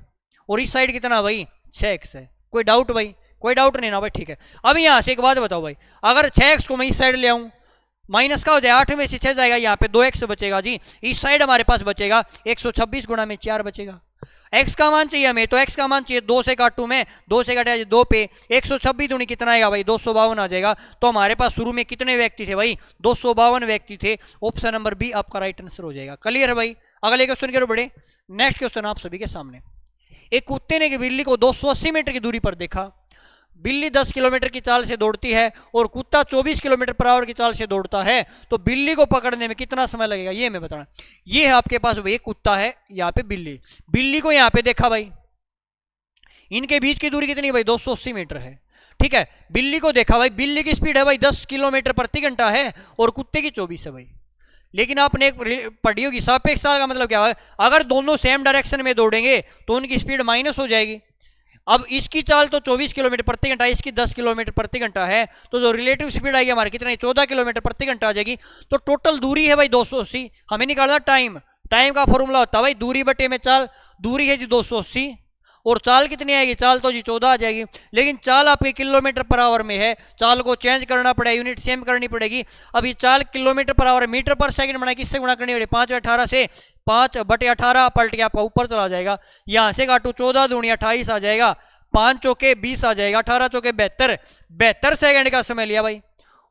और इस साइड कितना भाई, 6x है। कोई डाउट भाई, कोई डाउट नहीं ना भाई। ठीक है। अब यहाँ से एक बात बताओ भाई, अगर 6x को मैं इस साइड ले आऊँ, माइनस का हो जाए, 8 में से 6 जाएगा, यहाँ पे 2x बचेगा जी। इस साइड हमारे पास बचेगा 126 गुणा में 4 बचेगा। x का मान चाहिए हमें, तो x का मान चाहिए, 2 से काटूं मैं, 2 से काटा 2 पे 126 दूनी कितना आएगा भाई, 252 आ जाएगा। तो हमारे पास शुरू में कितने व्यक्ति थे भाई, 252 व्यक्ति थे। ऑप्शन नंबर बी आपका राइट आंसर हो जाएगा। क्लियर है भाई। अगले क्वेश्चन की ओर बढ़े। नेक्स्ट क्वेश्चन आप सभी के सामने। एक कुत्ते ने बिल्ली को 280 मीटर की दूरी पर देखा। बिल्ली 10 किलोमीटर की चाल से दौड़ती है और कुत्ता 24 किलोमीटर/आवर की चाल से दौड़ता है, तो बिल्ली को पकड़ने में कितना समय लगेगा, ये मैं बताना। ये है आपके पास भाई, कुत्ता है, यहाँ पे बिल्ली, बिल्ली को यहाँ पे देखा भाई, इनके बीच की दूरी कितनी भाई, 280 मीटर है। ठीक है। बिल्ली को देखा भाई, बिल्ली की स्पीड है भाई 10 किलोमीटर प्रति घंटा है, और कुत्ते की 24 है भाई। लेकिन आपने एक पढ़ी होगी, सापेक्ष चाल का मतलब क्या है, अगर दोनों सेम डायरेक्शन में दौड़ेंगे तो उनकी स्पीड माइनस हो जाएगी। अब इसकी चाल तो 24 किलोमीटर प्रति घंटा, इसकी 10 किलोमीटर प्रति घंटा है, तो जो रिलेटिव स्पीड आएगी हमारी कितना, 14 किलोमीटर प्रति घंटा आ जाएगी। तो टोटल दूरी है भाई 280, हमें निकालना टाइम। टाइम का फॉर्मूला होता है भाई दूरी बटे में चाल, दूरी है जी 280, और चाल कितनी आएगी, चाल तो जी 14 आ जाएगी। लेकिन चाल आपके किलोमीटर/आवर में है, चाल को चेंज करना पड़ेगा, यूनिट सेम करनी पड़ेगी। अब ये चाल किलोमीटर/आवर मीटर/सेकंड बनाए, किससे गुणा करनी पड़ेगी, 5/18 से, 5/18 पलट के आपका ऊपर चला जाएगा। यहाँ से काटू 14 दूनी 28 आ जाएगा, 5 चौके 20 आ जाएगा, 18 चौके 72 सेकंड का समय लिया भाई।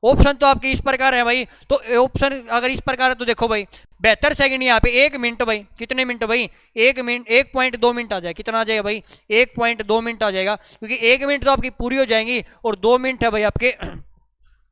ऑप्शन तो आपके इस प्रकार है भाई, तो ऑप्शन अगर इस प्रकार है तो देखो भाई 72 सेकंड यहाँ पे 1 मिनट भाई, कितने मिनट भाई, 1 मिनट 1.2 मिनट आ जाएगा, कितना आ जाएगा भाई 1.2 मिनट आ जाएगा, क्योंकि 1 मिनट तो आपकी पूरी हो जाएंगी और 2 मिनट है भाई आपके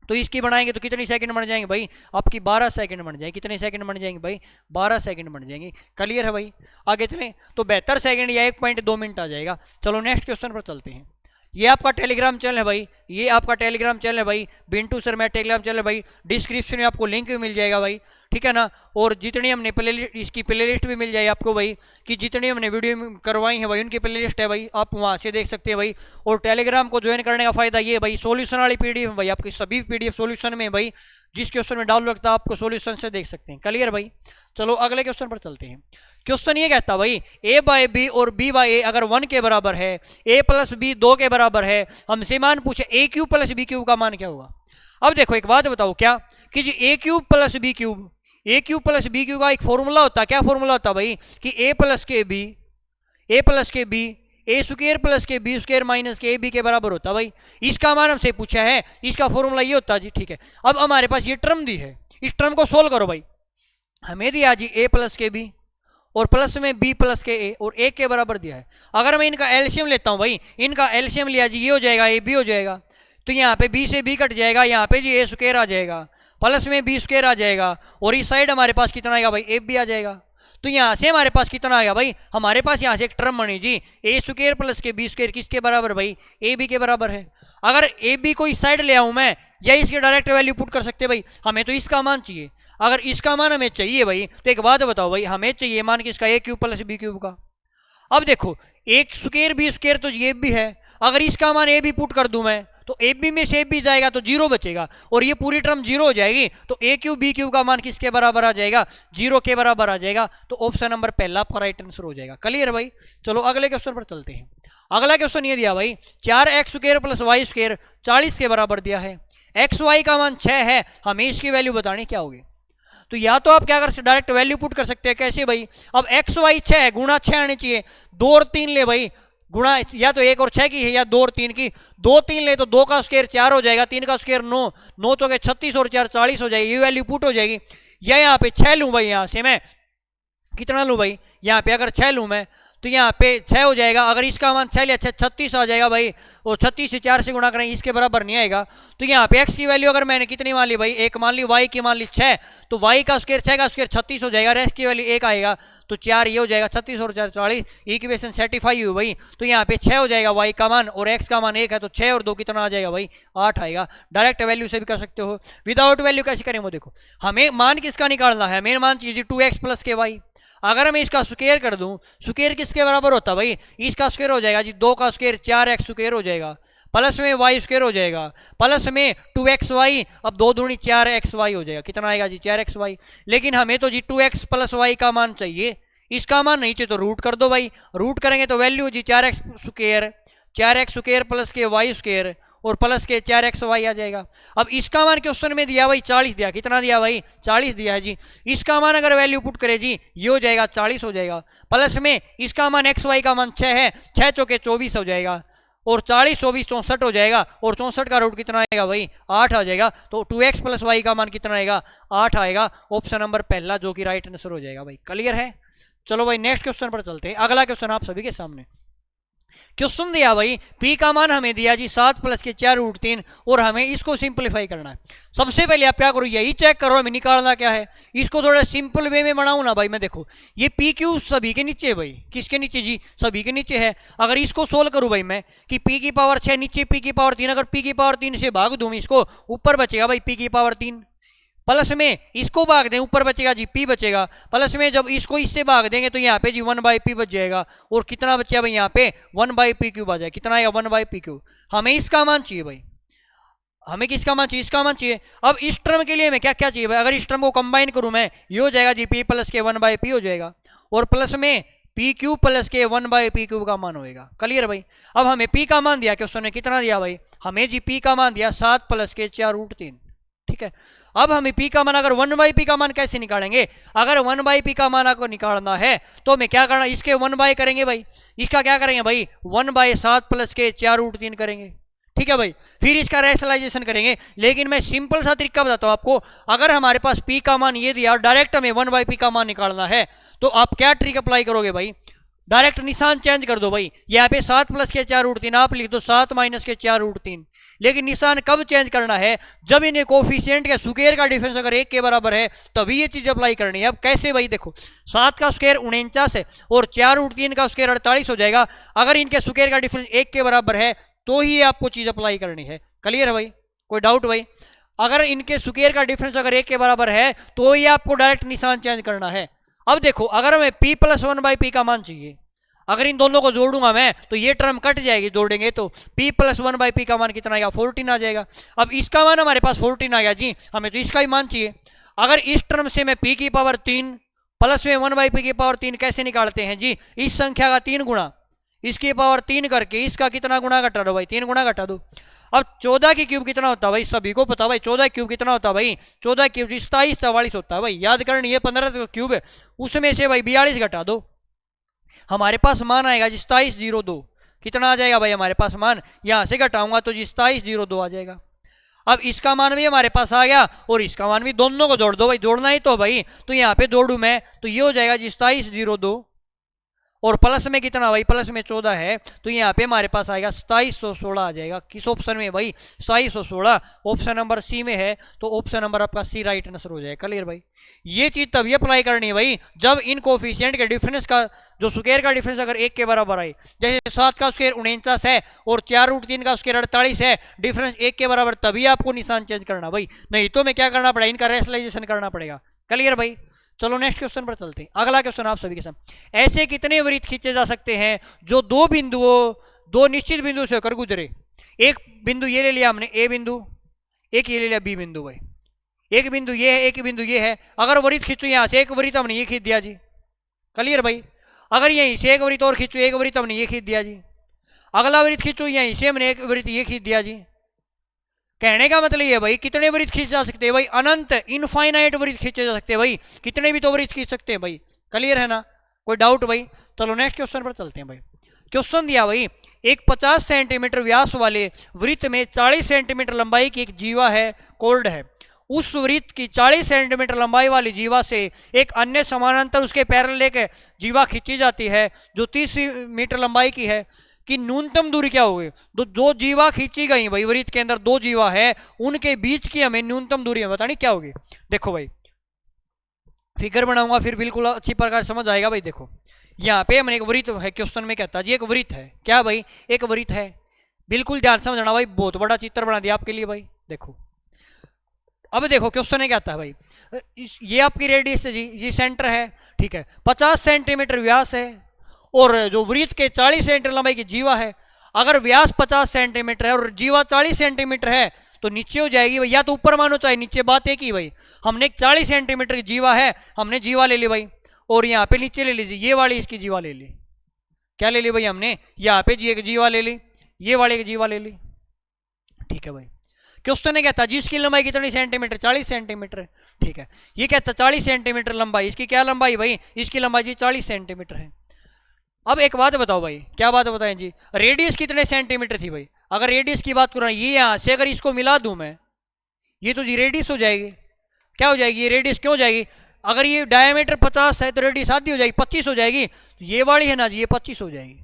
तो इसकी बढ़ाएंगे तो कितनी सेकंड बन जाएंगे भाई आपकी 12 सेकंड बन जाएंगे, कितने सेकंड बन जाएंगे भाई 12 सेकंड बन जाएंगे। क्लियर है भाई, आगे चलें तो 72 सेकंड या 1.2 मिनट आ जाएगा। चलो नेक्स्ट क्वेश्चन पर चलते हैं। ये आपका टेलीग्राम चैनल है भाई, ये आपका टेलीग्राम चैनल है भाई, बिंटू सर मैं टेलीग्राम चैनल है भाई, डिस्क्रिप्शन में आपको लिंक भी मिल जाएगा भाई, ठीक है ना। और जितनी हमने इसकी प्ले लिस्ट भी मिल जाएगी आपको भाई, कि जितनी हमने वीडियो करवाई है भाई उनकी प्ले लिस्ट है भाई, आप वहाँ से देख सकते हैं भाई। और टेलीग्राम को ज्वाइन करने का फायदा ये भाई, सोल्यूशन वाली पीडीएफ भाई, आपकी सभी पीडीएफ सोल्यूशन में भाई, जिस क्वेश्चन में डाउट लगता है आपको सोल्यूशन से देख सकते हैं। क्लियर भाई, चलो अगले क्वेश्चन पर चलते हैं। क्वेश्चन ये कहता भाई a बाय बी और b बाय ए अगर 1 के बराबर है, a प्लस बी 2 के बराबर है, हमसे मान पूछे a cube plus B cube का मान क्या होगा। अब देखो एक बात बताओ क्या कि जी a cube plus B cube, a cube plus B cube का एक फॉर्मूला होता है, क्या फॉर्मूला होता है भाई कि a प्लस के बी ए स्क्वायर प्लस के बी स्क्वायर माइनस के ए बी के बराबर होता है भाई। इसका मान हमसे पूछा है, इसका फॉर्मूला ये होता है जी, ठीक है। अब हमारे पास ये टर्म दी है, इस टर्म को सोल्व करो भाई। हमें दिया जी a प्लस के बी और प्लस में b प्लस के ए और a के बराबर दिया है। अगर मैं इनका एलसीएम लेता हूं भाई, इनका एलसीएम लिया जी, ये हो जाएगा a b हो जाएगा, तो यहाँ पे b से b कट जाएगा, यहाँ पे जी a स्क्वायर आ जाएगा, प्लस में b स्क्वायर आ जाएगा, और इस साइड हमारे पास कितना आएगा भाई a b आ जाएगा। तो यहाँ से हमारे पास कितना आएगा भाई, हमारे पास यहाँ से एक टर्म बनी जी a स्क्वायर प्लस के b स्क्वायर किसके बराबर भाई a b के बराबर है। अगर a b को इस साइड ले आऊं मैं, या इसके डायरेक्ट वैल्यू पुट कर सकते भाई, हमें तो इसका मान चाहिए। अगर इसका मान हमें चाहिए भाई तो एक बात बताओ भाई, हमें चाहिए मान किसका a cube plus B cube का। अब देखो एक स्क्वायर बी स्क्वायर तो ये भी है, अगर इसका मान ए बी पुट कर दूं मैं तो ए बी में से ए बी जाएगा तो 0 बचेगा, और ये पूरी टर्म 0 हो जाएगी, तो ए क्यूब बी क्यूब का मान किसके बराबर आ जाएगा 0 के बराबर आ जाएगा। तो ऑप्शन नंबर पहला आपका राइट आंसर हो जाएगा। क्लियर भाई, चलो अगले क्वेश्चन पर चलते हैं। अगला क्वेश्चन ये दिया भाई 4x square plus Y square 40 के बराबर दिया है, एक्स वाई का मान 6 है, हमें इसकी वैल्यू बतानी क्या होगी। तो या तो आप क्या कर सकते डायरेक्ट वैल्यू पुट कर सकते हैं, कैसे भाई, अब एक्स वाई 6 है, गुणा 6 आनी चाहिए, 2 और 3 ले भाई, गुणा या तो 1 और 6 की है या 2 और 3 की, 2 3 ले तो 2 का स्क्वायर 4 हो जाएगा, 3 का स्क्वायर 9, 9 चौके 36 और 4 40 हो जाएगी, ये वैल्यू पुट हो जाएगी। या यहाँ पे 6 लूँ भाई, यहाँ से मैं कितना लूँ भाई, यहाँ पे अगर 6 लूँ मैं तो यहाँ पे 6 हो जाएगा, अगर इसका मान 6 लिया 36 आ जाएगा भाई, और 36 से 4 से गुणा करें इसके बराबर नहीं आएगा। तो यहाँ पे x की वैल्यू अगर मैंने कितनी मान ली भाई, एक मान ली, y की मान ली 6, तो y का स्क्वायर 6 का स्क्वायर 36 हो जाएगा, x की वैल्यू 1 आएगा, तो 4 ये हो जाएगा, 36 और 4 40, इक्वेशन सेटिफाई हुई भाई। तो यहाँ पे 6 हो जाएगा y का मान, और x का मान 1 है, तो 6 और 2 कितना आ जाएगा भाई 8 आएगा। डायरेक्ट वैल्यू से भी कर सकते हो, विदाउट वैल्यू कैसे करें वो देखो। हमें मान किसका निकालना है, मेन मान चाहिए 2x प्लस के वाई। अगर मैं इसका स्क्वायर कर दूं, स्क्वायर किसके बराबर होता है भाई, इसका स्क्वायर हो जाएगा जी 2 का स्क्वायर 4x स्क्वायर हो जाएगा, प्लस में y स्क्वायर हो जाएगा, प्लस में 2xy, अब 2 दूनी 4xy हो जाएगा, कितना आएगा जी 4xy। लेकिन हमें तो जी 2x प्लस वाई का मान चाहिए, इसका मान नहीं चाहिए तो रूट कर दो भाई, रूट करेंगे तो वैल्यू जी 4x स्क्वायर प्लस के वाई स्क्वायर और प्लस के 4xy आ जाएगा। अब इसका मान क्वेश्चन में दिया भाई 40 दिया, कितना दिया भाई 40 दिया है जी, इसका मान अगर वैल्यू पुट करे जी ये हो जाएगा 40 हो जाएगा, प्लस में इसका मान xy का मान 6 है, 6 चौके 24 हो जाएगा, और 40 24 64 हो जाएगा, और 64 का रूट कितना आएगा भाई 8 आ जाएगा। तो 2x प्लस वाई का मान कितना आएगा 8 आएगा, ऑप्शन नंबर पहला जो कि राइट आंसर हो जाएगा भाई। क्लियर है, चलो भाई नेक्स्ट क्वेश्चन पर चलते हैं। अगला क्वेश्चन आप सभी के सामने क्वेश्चन दिया भाई, p का मान हमें दिया जी 7 प्लस के 4 रूट 3, और हमें इसको सिंपलीफाई करना है। सबसे पहले आप क्या करो, यही चेक करो हमें निकालना क्या है, इसको थोड़ा सिंपल वे में बनाऊं ना भाई। मैं देखो ये p क्यू सभी के नीचे है भाई, किसके नीचे जी सभी के नीचे है। अगर इसको सोल्व करूं भाई मैं कि p की पावर 6 नीचे p की पावर 3, अगर p की पावर 3 से भाग दूं इसको, ऊपर बचेगा भाई p की पावर 3, प्लस में इसको भाग दें ऊपर बचेगा जी p बचेगा, प्लस में जब इसको इससे भाग देंगे तो यहाँ पे जी 1/p बच जाएगा, और कितना बचेगा भाई यहाँ पे 1/p क्यूब आ जाएगा, कितना आएगा 1/p क्यूब। हमें इसका मान चाहिए भाई, हमें किसका मान चाहिए, इसका मान चाहिए। अब इस टर्म के लिए हमें क्या क्या चाहिए भाई, अगर इस टर्म को कंबाइन करूं मैं, ये हो जाएगा जी p प्लस के 1/p हो जाएगा, और प्लस में p क्यूब प्लस के 1/p क्यूब का मान होएगा। क्लियर भाई, अब हमें p का मान दिया क्वेश्चन ने, कितना दिया भाई, हमें जी p का मान दिया 7 प्लस के 4 रूट 3, ठीक है। अब हमें p का मान, अगर 1/p का मान कैसे निकालेंगे, अगर 1/p का मान आपको निकालना है तो हमें क्या करना, इसके 1 बाय करेंगे भाई, इसका क्या करेंगे भाई 1/7 प्लस के 4 रूट 3 करेंगे, ठीक ठीक है भाई, फिर इसका रैशनलाइजेशन करेंगे। लेकिन मैं सिंपल सा तरीका बताता हूं आपको। अगर हमारे पास p का मान ये दिया और डायरेक्ट हमें 1/p का मान निकालना है, तो आप क्या ट्रिक अप्लाई करोगे भाई, डायरेक्ट निशान चेंज कर दो भाई। यहाँ पे 7 + के 4√3 आप लिख दो 7 - के 4√3। लेकिन निशान कब चेंज करना है, जब इन्हें कोफिशिएंट के स्क्वायर का डिफरेंस अगर 1 के बराबर है तभी ये चीज अप्लाई करनी है। अब कैसे भाई, देखो 7 का स्क्वायर 49 है और 4√3 का स्क्वायर 48 हो जाएगा। अगर इनके स्क्वायर का डिफरेंस 1 के बराबर है तो ही आपको चीज अप्लाई करनी है। क्लियर है भाई, कोई डाउट भाई? अगर इनके स्क्वायर का डिफरेंस अगर 1 के बराबर है तो ही आपको डायरेक्ट निशान चेंज करना है। अब देखो, अगर हमें p + 1/p का मान चाहिए, अगर इन दोनों को जोड़ूंगा मैं तो ये टर्म कट जाएगी, जोड़ेंगे तो p + 1/p का मान कितना आएगा, 14 आ जाएगा। अब इसका मान हमारे पास 14 आ गया जी, हमें तो इसका ही मान चाहिए। अगर इस टर्म से मैं p की पावर 3 प्लस में 1/p की पावर 3 कैसे निकालते हैं जी, इस संख्या का 3 गुणा, इसकी पावर 3 करके इसका कितना गुणा घटा दो भाई, 3 गुणा घटा दो। अब 14 की क्यूब कितना होता है भाई, सभी को पता भाई 14 क्यूब कितना होता है भाई, 14 क्यूब 27 44 होता है भाई, याद करनी है। 15 क्यूब है, उसमें से भाई 42 घटा दो, हमारे पास मान आएगा जी 2702। कितना आ जाएगा भाई हमारे पास मान, यहां से घटाऊंगा तो जी 2702 आ जाएगा। अब इसका मान भी हमारे पास आ गया और इसका मान भी, दोनों को जोड़ दो भाई, जोड़ना ही तो भाई, तो यहाँ पे जोड़ू मैं तो ये हो जाएगा जी 2702 और प्लस में कितना भाई, प्लस में 14 है तो यहाँ पे हमारे पास आएगा 2716 आ जाएगा। किस ऑप्शन में भाई, 2716 ऑप्शन नंबर सी में है, तो ऑप्शन नंबर आपका सी राइट आंसर हो जाएगा। क्लियर भाई, ये चीज तभी अप्लाई करनी है भाई जब इन कोफिशिएंट के डिफरेंस का जो स्क्वायर का डिफरेंस अगर 1 के बराबर आए। जैसे 7 का स्क्वायर 49 है और 4√3 का स्क्वायर 48 है, डिफरेंस 1 के बराबर, तभी आपको निशान चेंज करना भाई, नहीं तो मैं क्या करना पड़ेगा, इनका रैशनलाइजेशन करना पड़ेगा। क्लियर भाई, चलो नेक्स्ट क्वेश्चन पर चलते हैं। अगला क्वेश्चन आप सभी के सामने, ऐसे कितने वृत्त खींचे जा सकते हैं जो दो निश्चित बिंदुओं से होकर गुजरे। एक बिंदु ये ले लिया हमने ए बिंदु, एक ये ले लिया बी बिंदु भाई, एक बिंदु ये है, एक बिंदु ये है। अगर वृत्त खींचो यहां से, एक वृत्त हमने ये खींच दिया जी। क्लियर भाई, अगर यहीं से एक वृत्त और खींचो, एक वृत्त हमने ये खींच दिया जी। अगला वृत्त खींचो यहीं से हमने एक वृत्त ये खींच दिया जी। कहने का मतलब ये भाई कितने वृत्त खींच जा सकते हैं भाई, अनंत इनफाइनाइट वृत्त खींचे जा सकते हैं भाई, कितने भी तो वृत्त खींच सकते हैं भाई। क्लियर है ना, कोई डाउट भाई? चलो नेक्स्ट क्वेश्चन पर चलते हैं भाई। क्वेश्चन दिया भाई, एक 50 सेंटीमीटर व्यास वाले वृत्त में 40 सेंटीमीटर लंबाई की एक जीवा है, कोर्ड है। उस वृत्त की 40 सेंटीमीटर लंबाई वाली जीवा से एक अन्य समानांतर उसके पैरेलल एक जीवा खींची जाती है जो 30 मीटर लंबाई की है, कि न्यूनतम दूरी क्या होगी। तो जो जीवा खींची गई भाई, वृत्त के अंदर 2 जीवा है, उनके बीच की हमें न्यूनतम दूरी बतानी क्या होगी। देखो भाई, फिगर बनाऊंगा फिर बिल्कुल अच्छी प्रकार समझ आएगा भाई। देखो यहाँ पे हमने एक वृत्त है, क्वेश्चन में कहता है जी एक वृत्त है, क्या भाई, एक वृत्त है। बिल्कुल ध्यान समझना भाई, बहुत बड़ा चित्र बना दिया आपके लिए भाई। देखो अब देखो क्वेश्चन है, क्या आता है भाई, ये आपकी रेडियस है जी, ये सेंटर है, ठीक है, 50 सेंटीमीटर व्यास है और जो वृत्त के 40 सेंटीमीटर लंबाई की जीवा है। अगर व्यास 50 सेंटीमीटर है और जीवा 40 सेंटीमीटर है तो नीचे हो जाएगी भाई, या तो ऊपर मानो चाहे नीचे, बात एक ही भाई। हमने 40 सेंटीमीटर की जीवा है, हमने जीवा ले ली भाई, और यहाँ पे नीचे ले लीजिए ये वाली इसकी जीवा ले ली। क्या ले ली भाई हमने, यहाँ पे जी एक जीवा ले ली, ये वाली एक जीवा ले ली, ठीक है भाई। क्वेश्चन है कहता है जिसकी लंबाई कितनी सेंटीमीटर, 40 सेंटीमीटर है, ठीक है। ये कहता है 40 सेंटीमीटर लंबाई, इसकी क्या लंबाई भाई, इसकी लंबाई जी 40 सेंटीमीटर है। अब एक बात बताओ भाई, क्या बात बताएं जी, रेडियस कितने सेंटीमीटर थी भाई। अगर रेडियस की बात करूँ, ये यहाँ से अगर इसको मिला दूं मैं, ये तो जी रेडियस हो जाएगी। क्या हो जाएगी, ये रेडियस क्यों हो जाएगी, अगर ये डायमीटर 50 है तो रेडियस आधी हो जाएगी, 25 हो जाएगी। तो ये वाली है ना जी, ये 25 हो जाएगी।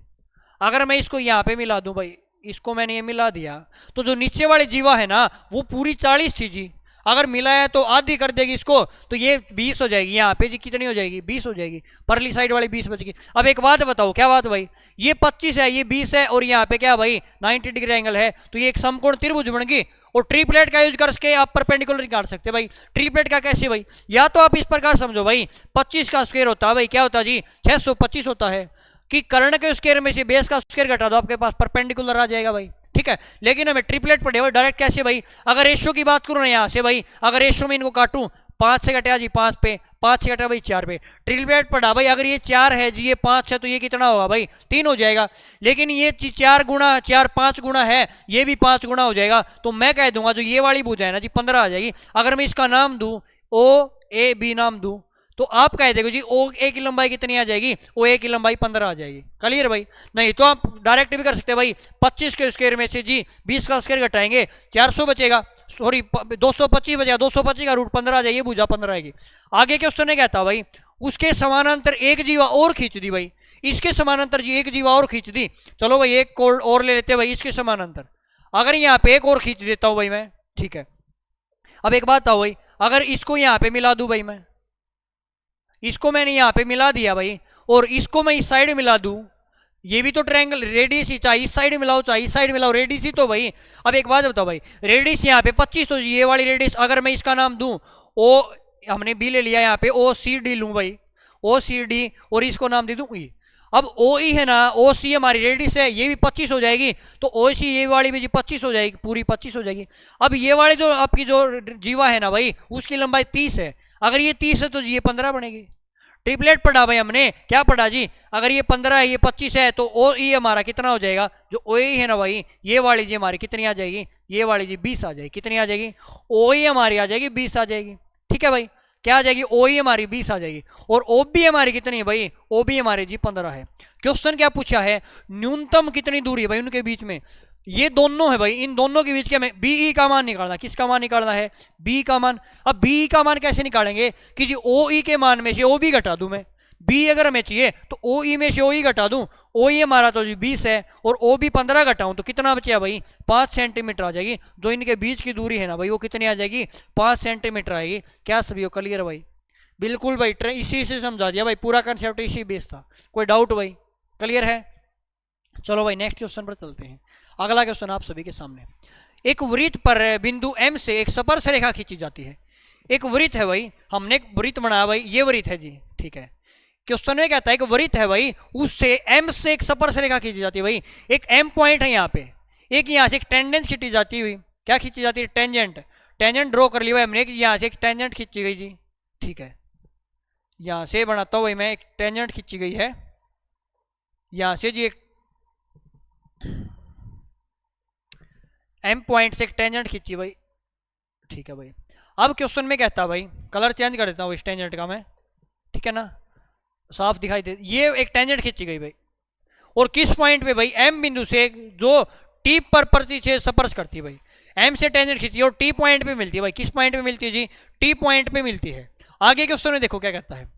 अगर मैं इसको यहाँ पे मिला दूं भाई, इसको मैंने ये मिला दिया, तो जो नीचे वाली जीवा है ना वो पूरी 40 थी जी। अगर मिला है तो आधी कर देगी इसको, तो ये 20 हो जाएगी। यहाँ पे जी कितनी हो जाएगी, 20 हो जाएगी, परली साइड वाली 20 बचेगी। अब एक बात बताओ, क्या बात भाई, ये 25 है, ये 20 है, और यहाँ पे क्या भाई 90 डिग्री एंगल है, तो ये एक समकोण त्रिभुज बन गई। और ट्रिपलेट का यूज करके आप परपेंडिकुलर निकाल सकते भाई। ट्रिपलेट का कैसे भाई, या तो आप इस प्रकार समझो भाई, 25 का स्क्वायर होता है भाई, क्या होता है जी 625 होता है, कि कर्ण के स्क्वायर में से बेस का स्क्वायर घटा दो, आपके पास परपेंडिकुलर आ जाएगा भाई, ठीक है। लेकिन हमें ट्रिपलेट पढ़े हुए डायरेक्ट कैसे भाई, अगर रेशो की बात करूँ ना यहाँ से भाई, अगर रेशो में इनको काटूं 5 से घटा जी 5 पे, 5 से घटा भाई 4 पे, ट्रिपलेट पढ़ा भाई। अगर ये 4 है जी, ये 5 है, तो ये कितना होगा भाई 3 हो जाएगा। लेकिन ये 4 गुणा 4 5 गुणा है, ये भी 5 गुणा हो जाएगा। तो मैं कह दूंगा जो ये वाली भुजा है ना जी 15 आ जाएगी। अगर मैं इसका नाम दूं ओ ए बी नाम दूं, तो आप कह देंगे जी ओ ए की लंबाई कितनी आ जाएगी, ओ ए की लंबाई 15 आ जाएगी। क्लियर भाई? नहीं तो आप डायरेक्ट भी कर सकते हैं भाई, 25 के स्क्वायर में से जी 20 का स्क्वायर घटाएंगे 400 बचेगा, सॉरी 225 बचेगा, 225 का रूट 15 आ जाएगी, भुजा 15 आएगी। आगे क्वेश्चन ने कहता भाई उसके समानांतर एक जीवा और खींच दी भाई, इसके समानांतर जी एक जीवा और खींच दी। चलो भाई एक कोड और ले लेते हैं भाई इसके समानांतर, अगर यहाँ पे एक और खींच देता हूं भाई मैं, ठीक है। अब एक बात आओ भाई, अगर इसको यहाँ पे मिला दूं भाई, मैं इसको मैंने यहाँ पे मिला दिया भाई, और इसको मैं इस साइड मिला दूं, ये भी तो ट्रायंगल रेडियस ही, चाहे इस साइड मिलाओ चाहे इस साइड मिलाओ, रेडियस ही तो भाई। अब एक बात बताओ भाई, रेडियस यहाँ पे 25, तो ये वाली रेडियस अगर मैं इसका नाम दूं ओ, हमने बी ले लिया यहाँ पे, ओ सी डी लूं भाई, ओ सी डी, और इसको नाम दे दूं ई। अब ओ ई है ना, ओ सी हमारी रेडियस है, ये भी 25 हो जाएगी, तो ओ सी ये वाली भी जी 25 हो जाएगी, पूरी 25 हो जाएगी। अब ये वाली जो आपकी जो जीवा है ना भाई, उसकी लंबाई 30 है, अगर ये 30 है तो ये 15 बनेगी। ट्रिपलेट पढ़ा भाई हमने, क्या पढ़ा जी, अगर ये 15 है ये 25 है, तो ओ ई हमारा कितना हो जाएगा, जो ओ ई है ना भाई, ये वाली जी हमारी कितनी आ जाएगी, ये वाली जी 20 आ जाएगी। कितनी आ जाएगी, ओ ई हमारी आ जाएगी 20 आ जाएगी, ठीक है भाई। क्या आ जाएगी, ओ ई हमारी 20 आ जाएगी, और ओ बी हमारी कितनी है भाई, ओ बी हमारी जी 15 है। क्वेश्चन क्या पूछा है, न्यूनतम कितनी दूरी है भाई उनके बीच में, ये दोनों है भाई, इन दोनों के बीच के हमें बीई का मान निकालना, किसका मान निकालना है, बी का मान। अब बी का मान कैसे निकालेंगे कि जी ओ ई के मान में से ओ बी घटा दूं मैं, बी अगर हमें चाहिए तो ओ ई में से ओ ई घटा दूं, ओ ई हमारा तो जी 20 है और ओ बी 15 घटाऊं तो कितना बचा भाई, 5 सेंटीमीटर आ जाएगी। जो इनके बीच की दूरी है ना भाई वो कितनी आ जाएगी, 5 सेंटीमीटर आएगी। क्या सभी हो क्लियर भाई? बिल्कुल भाई, इसी से समझा दिया भाई, पूरा कंसेप्ट इसी बेस था। कोई डाउट भाई? क्लियर है? चलो भाई नेक्स्ट क्वेश्चन पर चलते हैं। अगला क्वेश्चन आप सभी के सामने, एक वृत्त पर बिंदु एम से एक स्पर्श रेखा खींची जाती है। एक वृत्त है भाई, हमने एक वृत्त बनाया भाई, ये वृत्त है जी, ठीक है। क्वेश्चन में कहता है एक वृत्त है भाई, उससे एम से एक स्पर्श रेखा खींची जाती है भाई। एक एम पॉइंट है यहाँ पे, एक यहाँ से एक टेंजेंट खींची जाती हुई, क्या खींची जाती है, टेंजेंट। टेंजेंट ड्रॉ कर लिया भाई हमने, यहाँ से एक टेंजेंट खींची गई जी, ठीक है। यहाँ से बनाता हूँ भाई मैं, एक टेंजेंट खींची गई है यहाँ से जी, एक एम पॉइंट से एक टेंजेंट खींची भाई, ठीक है भाई। अब क्वेश्चन में कहता है भाई, कलर चेंज कर देता हूँ इस टेंजेंट का मैं, ठीक है ना, साफ दिखाई दे। ये एक टेंजेंट खींची गई भाई, और किस पॉइंट पे भाई, एम बिंदु से जो टी पर प्रतिच्छेद स्पर्श करती है भाई। एम से टेंजेंट खींची और टी पॉइंट पे मिलती है भाई, किस पॉइंट पे मिलती है जी, टी पॉइंट पे मिलती है। आगे क्वेश्चन में देखो क्या कहता है,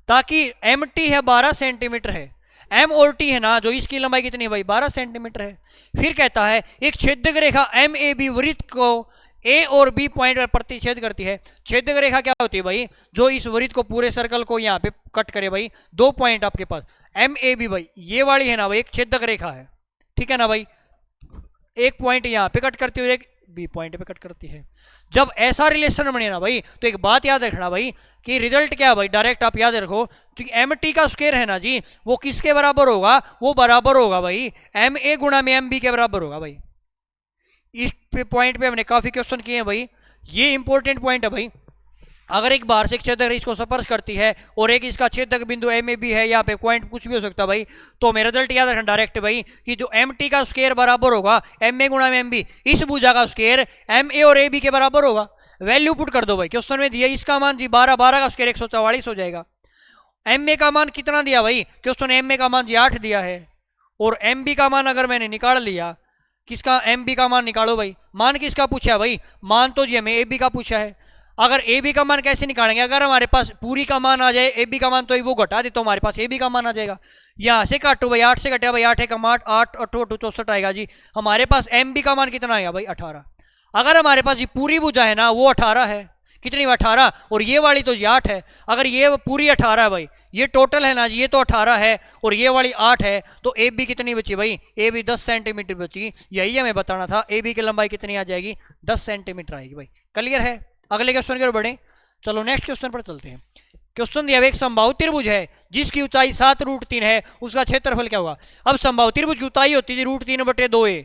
ताकि एम टी है 12 सेंटीमीटर है, एम और टी है ना जो, इसकी लंबाई कितनी है भाई, 12 सेंटीमीटर है। फिर कहता है एक छेदक रेखा एम ए बी वृत्त को ए और बी पॉइंट पर प्रतिच्छेद करती है। छेदक रेखा क्या होती है भाई, जो इस वृत्त को पूरे सर्कल को यहाँ पे कट करे भाई। दो पॉइंट आपके पास एम ए बी भाई, ये वाली है ना भाई, एक छेदक रेखा है, ठीक है ना भाई। एक पॉइंट यहाँ पे कट करती है, एक बी पॉइंट पे कट करती है। जब ऐसा रिलेशन बने ना भाई, तो एक बात याद रखना भाई कि रिजल्ट क्या है भाई, डायरेक्ट आप याद रखो, क्योंकि एम टी का स्क्वायर है ना जी, वो किसके बराबर होगा, वो बराबर होगा भाई एम ए गुणा में एम बी के बराबर होगा भाई। इस पॉइंट पे हमने काफी क्वेश्चन किए हैं भाई, ये इंपॉर्टेंट पॉइंट है भाई। अगर एक बार से एक छेदक इसको स्पर्श करती है और एक इसका छेदक बिंदु एम ए बी है, यहाँ पे पॉइंट कुछ भी हो सकता है भाई, तो हमें रिजल्ट याद रखना डायरेक्ट भाई कि जो एम टी का स्क्वायर बराबर होगा एम ए गुणा में एम बी, इस भुजा का स्क्वायर एम ए और ए बी के बराबर होगा। वैल्यू पुट कर दो भाई, क्वेश्चन में दिया इसका मान जी 12, 12 का स्क्वायर 144 हो जाएगा। एम ए का मान कितना दिया भाई, क्वेश्चन एम ए का मान जी 8 दिया है, और एम बी का मान अगर मैंने निकाल लिया, किसका, एम बी का मान निकालो भाई। मान किसका पूछा है भाई, मान तो जी हमें ए बी का पूछा है। अगर ए बी का मान कैसे निकालेंगे, अगर हमारे पास पूरी का मान आ जाए, ए बी का मान तो वो घटा दे तो हमारे पास ए बी का मान आ जाएगा। यहाँ से काटो भाई, 8 से कटे भाई, 8 एकम 8, 8 8 64 आएगा जी। हमारे पास एम बी का मान कितना आएगा भाई, 18। अगर हमारे पास ये पूरी भुजा है ना वो 18 है, कितनी 18, और ये वाली तो जी 8 है। अगर ये पूरी 18 है भाई, ये टोटल है ना जी, ये तो 18 है और ये वाली 8 है, तो ए बी कितनी बची भाई, ए बी 10 सेंटीमीटर बची। यही हमें बताना था, ए बी की लंबाई कितनी आ जाएगी, 10 सेंटीमीटर आएगी भाई। क्लियर है? अगले क्वेश्चन की ओर बढ़े, चलो नेक्स्ट क्वेश्चन पर चलते हैं। क्वेश्चन दिया एक समबाहु त्रिभुज है जिसकी ऊंचाई 7√3 है, उसका क्षेत्रफल क्या होगा। अब समबाहु त्रिभुज की ऊंचाई होती है √3/2a,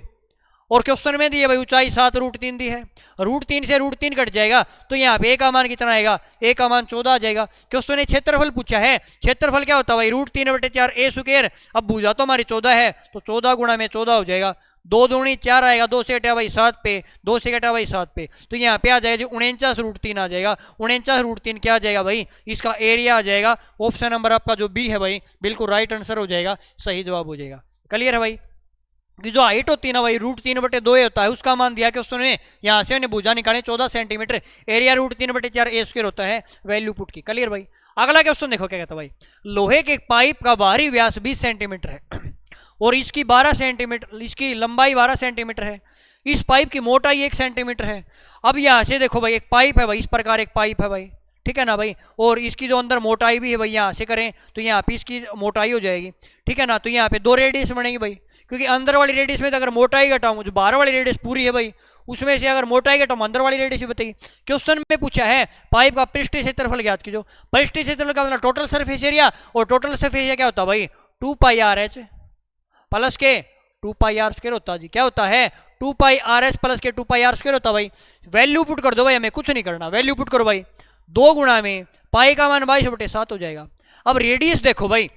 और क्वेश्चन में दी है भाई ऊंचाई 7√3 दी है, √3 से √3 कट जाएगा तो यहाँ पे ए का मान कितना आएगा, ए का मान 14 आ जाएगा। क्वेश्चन ने क्षेत्रफल पूछा है, क्षेत्रफल क्या होता है भाई, √3/4 a²। अब भुजा तो हमारी 14 है तो 14 गुणा में 14 हो जाएगा, 2 दूनी 4 आएगा, 2 से घटा भाई 7 पे, 2 से घटा भाई 7 पे, तो यहाँ पे आ जाएगा जी 49√3 आ जाएगा। 49√3 क्या आ जाएगा भाई, इसका एरिया आ जाएगा। ऑप्शन नंबर आपका जो बी है भाई बिल्कुल राइट आंसर हो जाएगा, सही जवाब हो जाएगा। क्लियर है भाई। कि जो हाइट होती है ना भाई √3/2 होता है, उसका मान दिया कि उसने यहाँ से उन्हें भुजा निकाले 14 सेंटीमीटर, एरिया √3/4 A² होता है, वैल्यू पुट की। क्लियर भाई। अगला क्वेश्चन देखो क्या कहता है भाई, लोहे के पाइप का बाहरी व्यास 20 सेंटीमीटर है और इसकी 12 सेंटीमीटर, इसकी लंबाई 12 सेंटीमीटर है, इस पाइप की मोटाई 1 सेंटीमीटर है। अब यहाँ से देखो भाई एक पाइप है भाई, इस प्रकार एक पाइप है भाई, ठीक है ना भाई, और इसकी जो अंदर मोटाई भी है भाई, यहाँ से करें तो यहाँ पे इसकी मोटाई हो जाएगी, ठीक है ना। तो यहाँ पे 2 रेडियस बनेगी भाई, क्योंकि अंदर वाली रेडियस में तो अगर मोटाई घटाऊं, जो बाहर वाली रेडियस पूरी है भाई, उसमें से अगर मोटाई घटाऊं अंदर वाली रेडियस भी बताइए। क्वेश्चन में पूछा है पाइप का पृष्ठीय क्षेत्रफल ज्ञात कीजिए। पृष्ठीय क्षेत्रफल का मतलब टोटल सरफेस एरिया, और टोटल सरफेस एरिया क्या होता है भाई 2πRH प्लस के 2πr² होता है जी। क्या होता है 2πRH प्लस के 2πr² होता है भाई। वैल्यू पुट कर दो भाई, हमें कुछ नहीं करना, वैल्यू पुट करो भाई। 2 गुणा में पाई का मान 22/7 हो जाएगा। अब रेडियस देखो भाई,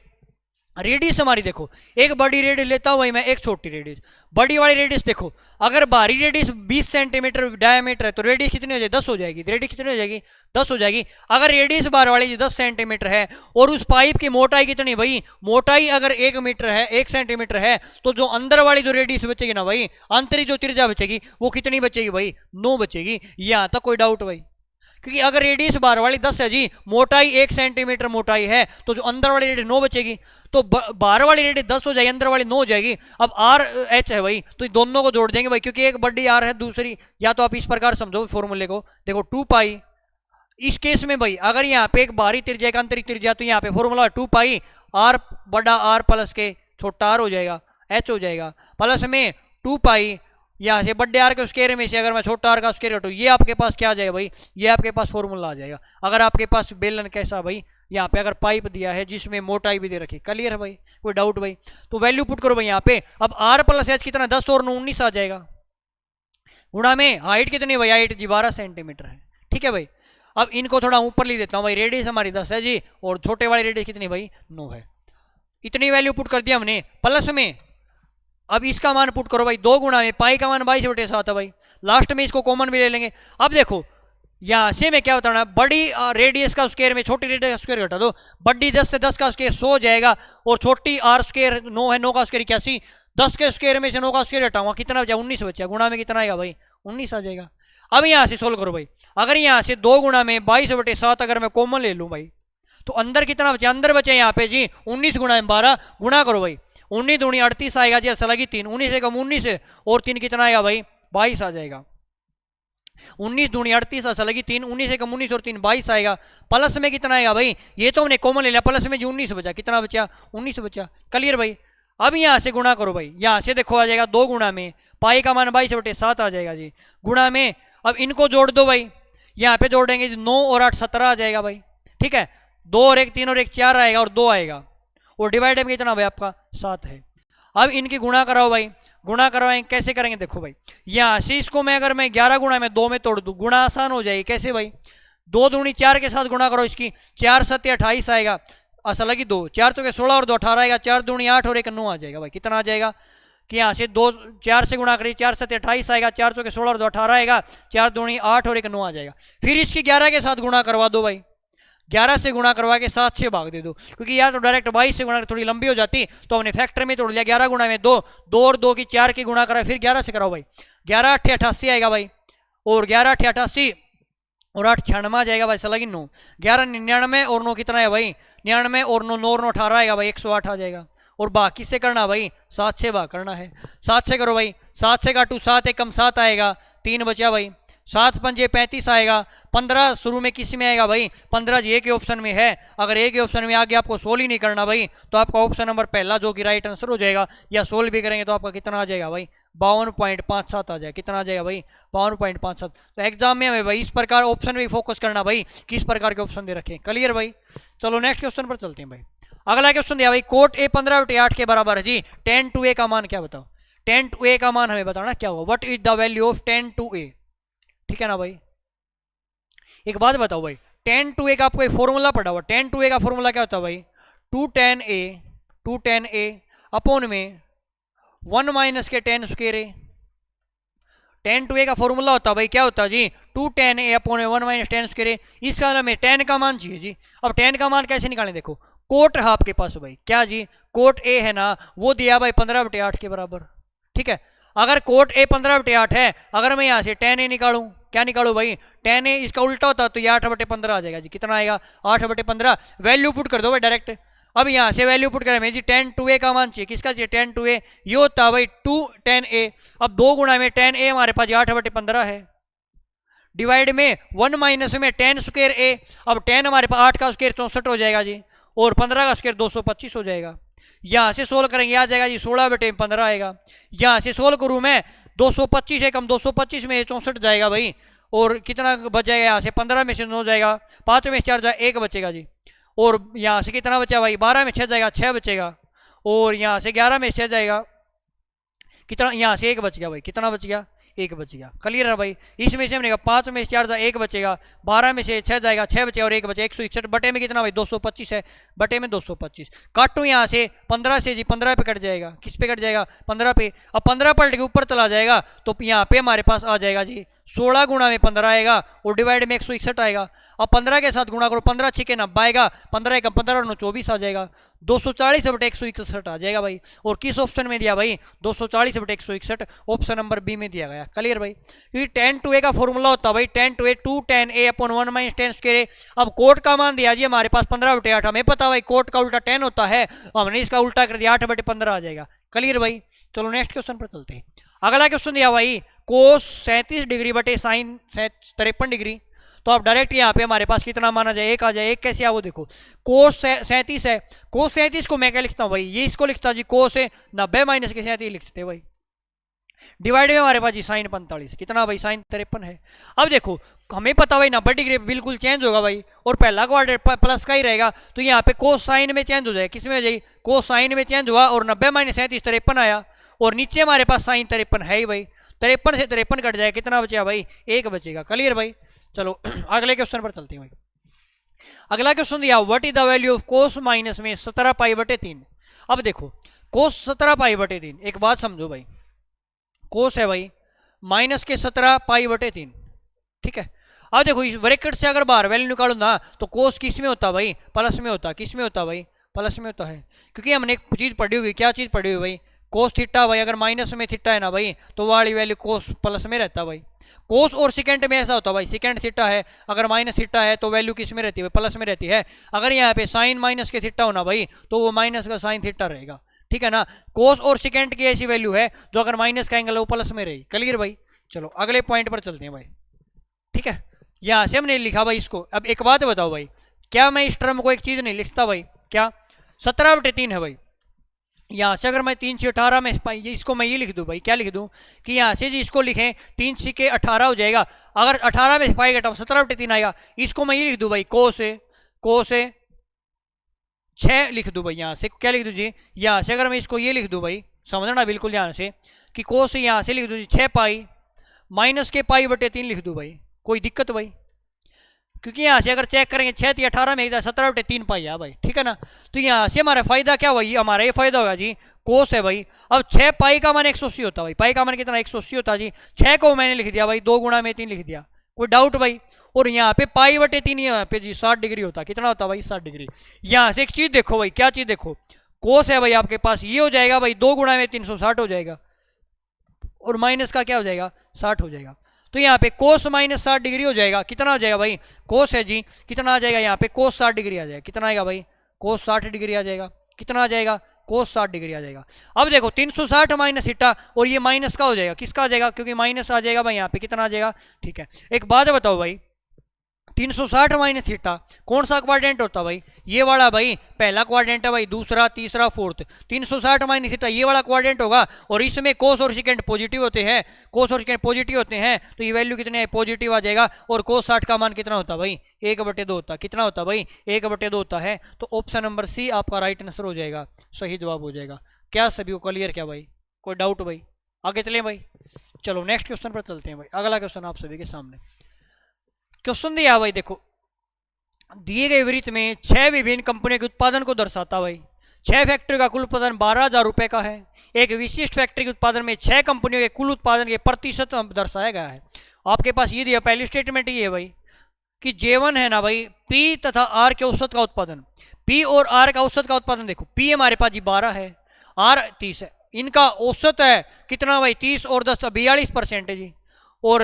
रेडियस हमारी देखो, एक बड़ी रेडियस लेता हूं भाई मैं, एक छोटी रेडियस। बड़ी वाली रेडियस देखो, अगर बाहरी रेडियस 20 सेंटीमीटर डायमीटर है तो रेडियस कितनी हो जाएगी 10 हो जाएगी। रेडियस कितनी हो जाएगी 10 हो जाएगी। अगर रेडियस बाहर वाली 10 सेंटीमीटर है और उस पाइप की मोटाई कितनी भाई, मोटाई अगर 1 मीटर है, 1 सेंटीमीटर है, तो जो अंदर वाली जो रेडियस बचेगी ना भाई, आंतरिक जो त्रिज्या बचेगी वो कितनी बचेगी भाई 9 बचेगी। यहां तक कोई डाउट भाई, क्योंकि अगर रेडियस बाहर वाली 10 है जी, मोटाई 1 सेंटीमीटर मोटाई है, तो जो अंदर वाली रेडियस 9 बचेगी, तो बाहर वाली रेडियस 10 हो जाएगी, अंदर वाली 9 हो जाएगी। अब RH है भाई, तो दोनों को जोड़ देंगे भाई, क्योंकि एक बड़ी R है दूसरी, या तो आप इस प्रकार समझो फॉर्मूले को, देखो 2π। इस केस में भाई अगर यहाँ पे एक बाहरी त्रिज्या एक आंतरिक त्रिज्या, तो यहाँ पे फॉर्मूला 2π R बड़ा R प्लस के छोटा R हो जाएगा, H हो जाएगा, प्लस में 2π यहाँ से बड़े आर के स्क्वायर में से अगर मैं छोटा आर का स्क्वायर हटूँ, ये आपके पास क्या आ जाएगा भाई, ये आपके पास फॉर्मूला आ जाएगा। अगर आपके पास बेलन कैसा भाई, यहाँ पे अगर पाइप दिया है जिसमें मोटाई भी दे रखी, क्लियर है भाई, कोई डाउट भाई, तो वैल्यू पुट करो भाई यहाँ पे। अब R प्लस H कितना 10 और 9 19 आ जाएगा, गुणा में हाइट कितनी भाई, हाइट जी 12 सेंटीमीटर है, ठीक है भाई। अब इनको थोड़ा ऊपर ले देता हूँ भाई, रेडियस हमारी 10 है जी, और छोटे वाली रेडियस कितनी भाई 9 है। इतनी वैल्यू पुट कर दिया हमने, प्लस में अब इसका मान पुट करो भाई, 2 गुणा में पाई का मान 22/7 है भाई, लास्ट में इसको कॉमन भी ले लेंगे। अब देखो यहाँ से मैं क्या बताना, बड़ी रेडियस का स्क्वायर में छोटी रेडियस का स्क्वायर घटा दो, बड़ी 10 से 10 का स्क्वायर 100 हो जाएगा, और छोटी R² 9 है, 9 का स्क्वायर 81, 10 के स्क्वायर में से 9 का स्क्वायर हटाऊंगा, कितना बचा 19 बचा, गुणा में कितना आएगा भाई 19 आ जाएगा। अब यहाँ से सोल्व करो भाई, अगर यहाँ से 2 गुणा में 22/7 अगर मैं कॉमन ले लूँ भाई, तो अंदर कितना बचा, अंदर बचे यहाँ पे जी 19 गुणा में 12, गुणा करो भाई, 19 दूनी 38 आएगा जी, ऐसा लगी 3, 19 से कम 19 है, और 3 कितना आएगा भाई 22 आ जाएगा। 19 दूनी 38 ऐसा लगी 3, 19 से कम 19 और 3 22 आएगा। प्लस में कितना आएगा भाई, ये तो हमने कॉमन ले लिया, प्लस में जो 19 बचा, कितना बचा 19 बचा। क्लियर भाई। अब यहाँ से गुणा करो भाई, यहाँ से देखो आ जाएगा 2 गुणा में पाई का मान 22/7 आ जाएगा जी, गुणा में अब इनको जोड़ दो भाई, यहाँ पे जोड़ेंगे 9 और 8 17 आ जाएगा भाई, ठीक है। 2 और 1 3 और 1 4 आएगा, और 2 आएगा, और डिवाइड में कितना भाई आपका 7 है। अब इनकी गुणा कराओ भाई, गुणा करवाएं कैसे करेंगे देखो भाई, यहाँ से इसको मैं अगर मैं 11 गुणा में 2 में तोड़ दूं, गुणा आसान हो जाएगी। कैसे भाई, 2 दूनी 4 के साथ गुणा करो, इसकी 4 7 28 आएगा, असल लगी 2 4 तो 16 और 2 18 आएगा, 4 दूनी 8 और 1 9 आ जाएगा भाई। कितना आ जाएगा कि यहाँ से 2 4 से गुणा करिए, 4 7 28 आएगा, 4 तो 16 और 2 18 आएगा, 4 दूनी 8 और 1 9 आ जाएगा। फिर इसकी 11 के साथ गुणा करवा दो भाई, 11 से गुणा करवा के 7 से भाग दे दो, क्योंकि या तो डायरेक्ट 22 से गुणा थोड़ी लंबी हो जाती, तो हमने फैक्टर में तोड़ लिया। 11 गुणा में 2, 2 और 2 की 4 की गुणा करा, फिर 11 से कराओ भाई, 11 8 88 आएगा भाई, और 11 8 88 और 8 96 आ जाएगा भाई, सलगी 9, 11 99 और 9 कितना है भाई 99, और 9 9 और 9 18 आएगा भाई, 108 आ जाएगा। और बाकी से करना भाई 7 से भाग करना है, 7 से करो भाई, 7 से काटू 7 1 कम 7 आएगा, 3 बचा भाई, 7 पंजे 35 आएगा, 15 शुरू में किस में आएगा भाई 15 जी एक ऑप्शन में है। अगर एक ऑप्शन में आगे आपको सोल्व ही नहीं करना भाई, तो आपका ऑप्शन नंबर पहला जो कि राइट आंसर हो जाएगा, या सोल्व भी करेंगे तो आपका कितना आ जाएगा भाई 52.57 आ जाएगा। कितना आ जाएगा भाई 52.57। तो एग्जाम में हमें भाई इस प्रकार ऑप्शन में फोकस करना भाई, किस प्रकार के ऑप्शन दे रखे। क्लियर भाई। चलो नेक्स्ट क्वेश्चन पर चलते हैं भाई। अगला क्वेश्चन दिया भाई, कोट A 15/8 के बराबर है जी, 10 to A का मान क्या बताओ। 10 to A का मान हमें बताना क्या होगा, what is the value of 10 to A। ठीक है ना भाई। एक बात बताओ भाई, 10 to A का आपको एक फॉर्मूला पढ़ा हुआ, 10 to A का फॉर्मूला क्या होता है भाई 2 tan A अपॉन में 1 माइनस के tan square A. Tan two A का फॉर्मूला होता है भाई, क्या होता है जी, 2 tan a upon 1 minus tan square A. इसका हमें टेन का मान चाहिए जी। अब टेन का मान कैसे निकालें, देखो कोट है आपके पास भाई, क्या जी, कोट ए है ना, वो दिया भाई 15/8 के बराबर। ठीक है, अगर कोट ए 15/8 है, अगर मैं यहाँ से टेन ए निकालूं, क्या निकालू भाई, टेन ए इसका उल्टा होता तो ये 8/15 आ जाएगा जी। कितना आएगा, 8/15। वैल्यू पुट कर दो भाई डायरेक्ट। अब यहाँ से वैल्यू पुट करें जी, टेन टू ए का मान चाहिए, किसका चाहिए, टेन टू ए, ये होता है भाई 2 tan a। अब 2 गुणा में टेन ए हमारे पास 8/15 है, डिवाइड में 1 माइनस में टेन स्क्वायर ए। अब टेन हमारे पास 8 का स्क्वायर 64 हो जाएगा जी, और 15 का स्क्वायर 225 हो जाएगा। यहाँ से सोल्व करेंगे, आ जाएगा जी 16/15 आएगा। यहाँ से सोल्व करूँ मैं, 225 है कम, 225 में 64 जाएगा भाई, और कितना बच जाएगा, यहाँ से 15 में से 9 जाएगा, 5 में से 4 जाएगा, 1 बचेगा जी। और यहाँ से कितना बचा भाई, 12 में 6 जाएगा, 6 बचेगा, और यहाँ से 11 में 6 जाएगा, कितना, यहाँ से 1 बच गया भाई, कितना बच गया, 1 बच गया। क्लियर है भाई। इसमें से हमने 5 में से 4 जाएगा, 1 बचेगा, 12 में से 6 जाएगा, 6 बचेगा, और 1 बचेगा, 161 बटे में कितना भाई, 225 है, बटे में 225। काटू यहाँ से 15 से जी, 15 पे कट जाएगा, किस पे कट जाएगा, 15 पे। अब 15 पलट के ऊपर चला जाएगा, तो यहाँ पे हमारे पास आ जाएगा जी 16 गुणा में 15 आएगा, और डिवाइड में 161 आएगा। अब 15 के साथ गुणा करो, 15 छिके 90 आएगा, 15 का 15 और 24 आ जाएगा, 240/161 आ जाएगा भाई। और किस ऑप्शन में दिया भाई, 240/161, ऑप्शन नंबर बी में दिया गया। क्लियर भाई। क्योंकि टेन टू ए का फॉर्मूला होता है भाई, tan two A 2 tan a upon 1 minus tan square A. अब कोट का मान दिया जी हमारे पास 15/8, हमें पता भाई कोट का उल्टा 10 होता है, हमने इसका उल्टा कर दिया, 8/15 आ जाएगा। क्लियर भाई। चलो नेक्स्ट क्वेश्चन पर चलते हैं। अगला क्वेश्चन दिया भाई, कोस 37 डिग्री बटे साइन 53 डिग्री। तो आप डायरेक्ट यहाँ पे हमारे पास कितना माना जाए, 1 आ जाए। 1 कैसे आ, वो देखो, कोस 37 है, कोस 37 को मैं क्या लिखता हूँ भाई, ये इसको लिखता हूँ जी, कोस 90 माइनस के 37 लिख सकते भाई, डिवाइड में हमारे पास जी साइन 45, कितना भाई, साइन 53 है। अब देखो हमें पता भाई 90 डिग्री बिल्कुल चेंज होगा भाई, और पहला क्वाड्रेंट प्लस का ही रहेगा, तो यहाँ पे कोस साइन में चेंज हो जाए, किस में हो जाएगी, कोस साइन में चेंज हुआ, और 90 माइनस 37 53 आया, और नीचे हमारे पास साइन 53 है ही भाई, 53 से 53 कट जाए, कितना बचेगा भाई, 1 बचेगा। क्लियर भाई। चलो अगले क्वेश्चन पर चलते हैं भाई। अगला क्वेश्चन दिया, what is the value of cos minus में 17 पाई/3। अब देखो कोस 17 पाई/3, एक बात समझो भाई, कोस है भाई माइनस के 17 पाई/3, ठीक है। अब देखो इस ब्रैकेट से अगर बाहर वैल्यू निकालू ना, तो कोस किस में होता भाई, प्लस में होता, किस में होता भाई, प्लस में होता है। क्योंकि हमने एक चीज पढ़ी होगी, क्या चीज पढ़ी हुई भाई, कोस थीटा भाई, अगर माइनस में थीटा है ना भाई, तो वाली वैल्यू कोस प्लस में रहता भाई। कोस और सेकेंड में ऐसा होता भाई, सेकेंड थीटा है, अगर माइनस थीटा है तो वैल्यू किस में रहती है, प्लस में रहती है। अगर यहाँ पे साइन माइनस के थीटा होना भाई, तो वो माइनस का साइन थीटा रहेगा, ठीक है ना। कोस और सेकेंड की ऐसी वैल्यू है जो अगर माइनस का एंगल है वो प्लस में रहेगी। क्लियर भाई। चलो अगले पॉइंट पर चलते हैं भाई, ठीक है। यहाँ से हमने लिखा भाई इसको। अब एक बात बताओ भाई, क्या मैं इस टर्म को एक चीज नहीं लिखता भाई, क्या 17/3 है भाई, यहाँ से अगर मैं 3 से 18 में इसको मैं ये लिख दूँ भाई, क्या लिख दूँ कि यहाँ से जी इसको लिखें 3 से के 18 हो जाएगा, अगर 18 में पाई घटाऊँ 17/3 आएगा, इसको मैं ये लिख दूँ भाई को से 6 लिख दूँ भाई, यहाँ से क्या लिख दूँ जी, यहाँ से अगर मैं इसको ये लिख दूँ भाई, समझना बिल्कुल यहाँ से, कि को से यहाँ से लिख दूँ जी 6 पाई माइनस के पाई/3 लिख दूँ भाई, कोई दिक्कत भाई। क्योंकि यहाँ से अगर चेक करेंगे 6 या 18 में 17/3 पाई है भाई, ठीक है ना। तो यहाँ से हमारा फायदा क्या हुआ, हमारा ये फायदा होगा जी, कोस है भाई। अब 6 पाई का मान 180 होता है भाई, पाई का मान कितना 180 होता है जी, 6 को मैंने लिख दिया भाई, 2 गुणा में 3 लिख दिया, कोई डाउट भाई। और यहाँ पे पाई/3 यहाँ पे जी 60 डिग्री होता, कितना होता भाई 60 डिग्री। यहाँ से एक चीज देखो भाई, क्या चीज देखो, कोस है भाई आपके पास, ये हो जाएगा भाई 2 गुणा में 360 हो जाएगा, और माइनस का क्या हो जाएगा 60 हो जाएगा। तो यहाँ पे कोस माइनस 60 डिग्री हो जाएगा, कितना हो जाएगा भाई, कोस है जी, कितना आ जाएगा यहाँ पे कोस 60 डिग्री आ जाएगा, कितना आएगा भाई, कोस 60 डिग्री आ जाएगा, कितना आ जाएगा, कोस 60 डिग्री आ जाएगा। अब देखो 360 माइनस थीटा, और ये माइनस का हो जाएगा, किसका आ जाएगा, क्योंकि माइनस आ जाएगा भाई यहाँ पे, कितना आ जाएगा, ठीक है। एक बात बताओ भाई, 360 माइनस थीटा कौन सा क्वाड्रेंट होता भाई, ये वाला भाई, पहला क्वाड्रेंट है भाई, दूसरा तीसरा फोर्थ, 360 माइनस थीटा ये वाला क्वाड्रेंट होगा, और इसमें कोस और सेकेंड पॉजिटिव होते हैं, कोस और सेकेंड पॉजिटिव होते हैं, तो ये वैल्यू कितने पॉजिटिव आ जाएगा। और कोस 60 का मान कितना होता भाई, 1/2 होता, कितना होता भाई 1/2 होता है। तो ऑप्शन नंबर सी आपका राइट आंसर हो जाएगा, सही जवाब हो जाएगा। क्या सभी को क्लियर क्या भाई, कोई डाउट भाई, आगे चले भाई। चलो नेक्स्ट क्वेश्चन पर चलते हैं भाई। अगला क्वेश्चन आप सभी के सामने क्वेश्चन दिया भाई, देखो दिए गए वृत्त में 6 विभिन्न कंपनियों के उत्पादन को दर्शाता भाई, 6 फैक्ट्री का कुल उत्पादन 12,000 रुपये का है। एक विशिष्ट फैक्ट्री के उत्पादन में 6 कंपनियों के कुल उत्पादन के प्रतिशत दर्शाया गया है। आपके पास ये दिया, पहली स्टेटमेंट ये है भाई कि J1 है ना भाई, P तथा R के औसत का उत्पादन, P और R का औसत का उत्पादन देखो, P हमारे पास जी 12 है, R 30 है, इनका औसत है कितना भाई 30 और 10 42% है जी, और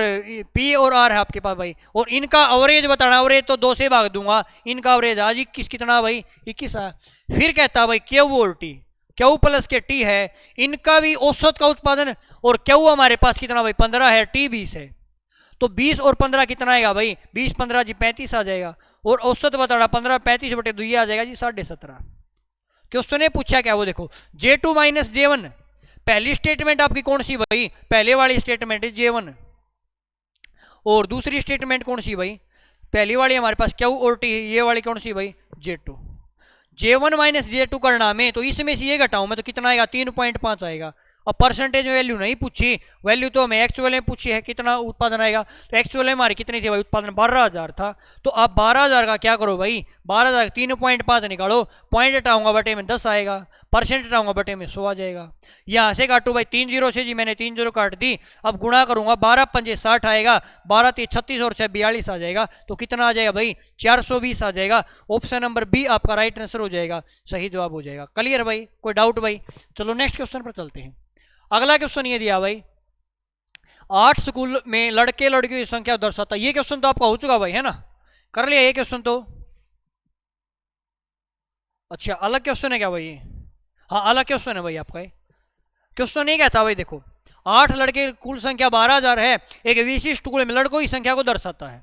P और R है आपके पास भाई, और इनका एवरेज बताना, एवरेज तो 2 से भाग दूंगा, इनका एवरेज आज 21 कितना भाई 21 है। फिर कहता है भाई Q और T, Q प्लस के T है, इनका भी औसत का उत्पादन, और Q हमारे पास कितना भाई 15 है, T 20 है, तो 20 और 15 कितना आएगा भाई 20 15 जी 35 आ जाएगा, और औसत बताना 15 35 बटे 2 आ जाएगा जी 17.5। क्वेश्चन ने पूछा क्या वो देखो, J2 माइनस J1, पहली स्टेटमेंट आपकी कौन सी भाई, पहले वाली स्टेटमेंट है J1, और दूसरी स्टेटमेंट कौन सी भाई, पहली वाली हमारे पास Q और T, ये वाली कौन सी भाई J2। J1 माइनस J2 करना में, तो इसमें से ये घटाऊं मैं तो कितना आएगा 3.5 आएगा। अब परसेंटेज वैल्यू नहीं पूछी, वैल्यू तो हमें एक्चुअल में पूछी है, कितना उत्पादन आएगा, तो एक्चुअल में हमारी कितनी थी भाई उत्पादन 12,000 था, तो आप 12,000 का क्या करो भाई 12,000 3.5 निकालो, पॉइंट हटाऊंगा बटे में 10 आएगा, परसेंट हटाऊंगा बटे में 100 आ जाएगा। यहाँ से काटो भाई 3 जीरो से जी, मैंने 3 जीरो काट दी, अब गुणा करूंगा 12 पंजे 60 आएगा, 12 3 36 और 6 42 आ जाएगा, तो कितना आ जाएगा भाई 420 आ जाएगा। ऑप्शन नंबर बी आपका राइट आंसर हो जाएगा, सही जवाब हो जाएगा। क्लियर भाई, कोई डाउट भाई? चलो नेक्स्ट क्वेश्चन पर चलते हैं। अगला क्वेश्चन ये दिया भाई, 8 स्कूल में लड़के लड़कियों की संख्या दर्शाता, ये क्वेश्चन तो आपका हो चुका भाई है ना, कर लिया ये क्वेश्चन तो। अच्छा अलग क्वेश्चन है क्या भाई? हाँ अलग क्वेश्चन है भाई आपका। क्वेश्चन ये कहता भाई देखो, 8 लड़के कुल संख्या 12,000 है, एक विशिष्ट स्कूल में लड़कों की संख्या को दर्शाता है।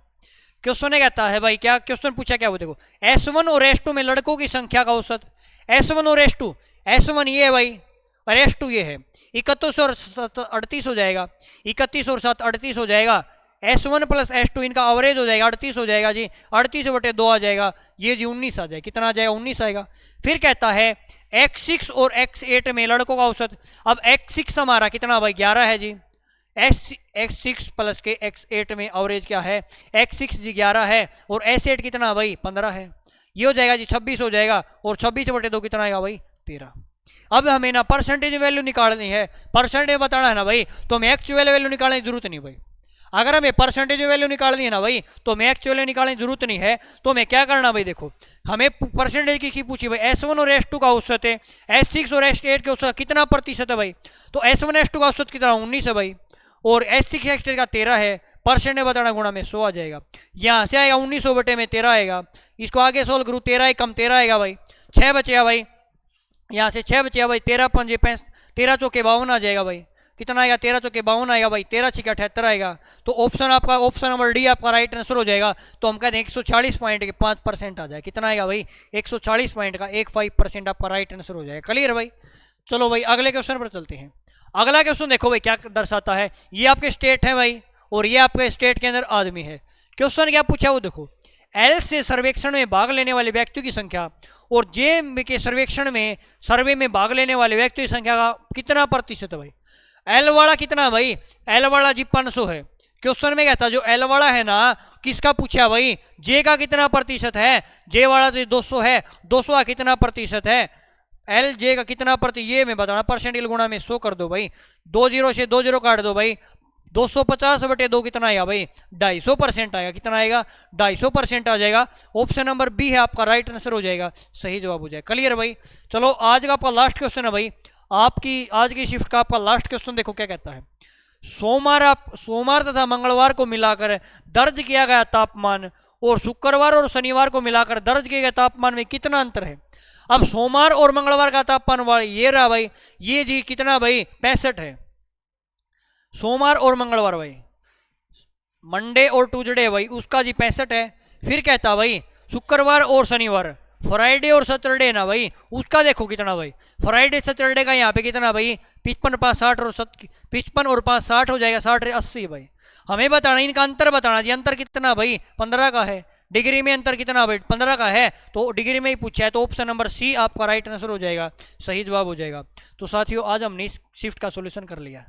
क्वेश्चन ये कहता है भाई, क्या क्वेश्चन पूछा क्या वो देखो, S1 और S2 में लड़कों की संख्या का औसत, S1 और S2, S1 ये है भाई और S2 ये है, 31 और 7 38 हो जाएगा, 31 और 7 38 हो जाएगा, S1 प्लस S2 इनका एवरेज हो जाएगा 38 हो जाएगा जी, 38 बटे 2 आ जाएगा, ये जी 19 आ जाएगा, कितना आ जाएगा 19 आएगा। फिर कहता है X6 और X8 में लड़कों का औसत, अब X6 हमारा कितना भाई 11 है जी, X6 प्लस के X8 में एवरेज क्या है, X6 जी 11 है और S8 कितना भाई 15 है, ये हो जाएगा जी 26 हो जाएगा, और 26 बटे 2 कितना आएगा भाई 13। अब हमें ना परसेंटेज वैल्यू निकालनी है, परसेंटेज बताना है ना भाई, तो हमें एक्चुअल वैल्यू निकालने की जरूरत नहीं भाई। अगर हमें परसेंटेज वैल्यू निकालनी है ना भाई, तो हमें एक्चुअल निकालने की जरूरत नहीं है, तो हमें क्या करना भाई देखो, हमें परसेंटेज की पूछी भाई, S1 और S2 का औसत है, S6 और S8 के औसत कितना प्रतिशत है भाई, तो S1 S2 का औसत कितना 19 है भाई, और S6 S8 का 13 है, परसेंटेज बताना गुणा में 100 आ जाएगा, यहाँ से आएगा 1900 बटे में 13 आएगा, इसको आगे सोल्व करूँ 13 कम 13 आएगा भाई, 6 बचेगा भाई, यहाँ से 6 बचेगा भाई, 13 पंजे 13 चौके 52 आ जाएगा भाई, कितना आएगा 13 चौके 52 आएगा भाई, 13 छिके 78 आएगा, तो ऑप्शन आपका ऑप्शन नंबर डी आपका राइट आंसर हो जाएगा। तो हम कहते हैं 140 पॉइंट के 5% आ जाए, कितना आएगा भाई 140 पॉइंट का 15% आपका राइट आंसर हो जाएगा। क्लियर भाई? चलो भाई अगले क्वेश्चन पर चलते हैं। अगला क्वेश्चन देखो भाई क्या दर्शाता है, ये आपके स्टेट है भाई और ये आपके स्टेट के अंदर आदमी है। क्वेश्चन क्या पूछा वो देखो, एल से सर्वेक्षण में भाग लेने वाले व्यक्तियों की संख्या और जे के सर्वेक्षण में सर्वे में भाग लेने वाले व्यक्तियों की संख्या का कितना प्रतिशत है भाई। एल वाला कितना भाई, एल वाला जी 500 है। क्वेश्चन में कहता जो एल वाला है ना किसका पूछा भाई, जे का कितना प्रतिशत है, जे वाला तो 200 है, 200 का कितना प्रतिशत है, एल जे का कितना ये मैं बताना, परसेंटेज गुणा में 100 कर दो भाई, 2 जीरो से 2 जीरो काट दो भाई, 250 बटे 2 कितना आएगा भाई 250% आएगा, कितना आएगा 250% आ जाएगा। ऑप्शन नंबर बी है आपका राइट आंसर हो जाएगा, सही जवाब हो जाएगा। क्लियर भाई? चलो आज का आपका लास्ट क्वेश्चन है भाई, आपकी आज की शिफ्ट का आपका लास्ट क्वेश्चन देखो क्या कहता है। सोमवार तथा मंगलवार को मिलाकर दर्ज किया गया तापमान और शुक्रवार और शनिवार को मिलाकर दर्ज किए गए तापमान में कितना अंतर है। अब सोमवार और मंगलवार का तापमान ये रहा भाई, ये जी कितना भाई 65 है, सोमवार और मंगलवार भाई, मंडे और ट्यूजडे भाई उसका जी 65 है। फिर कहता भाई शुक्रवार और शनिवार, फ्राइडे और सैटरडे ना भाई उसका देखो कितना भाई, फ्राइडे सैटरडे का यहाँ पे कितना भाई 55 5 60 और 55 और 5 60 हो जाएगा, 60 80 भाई। हमें बताना इनका अंतर बताना जी, अंतर कितना भाई 15 का है, डिग्री में अंतर कितना भाई 15 का है, तो डिग्री में ही पूछा है, तो ऑप्शन नंबर सी आपका राइट आंसर हो जाएगा, सही जवाब हो जाएगा। तो साथियों आज हमने इस शिफ्ट का सॉल्यूशन कर लिया।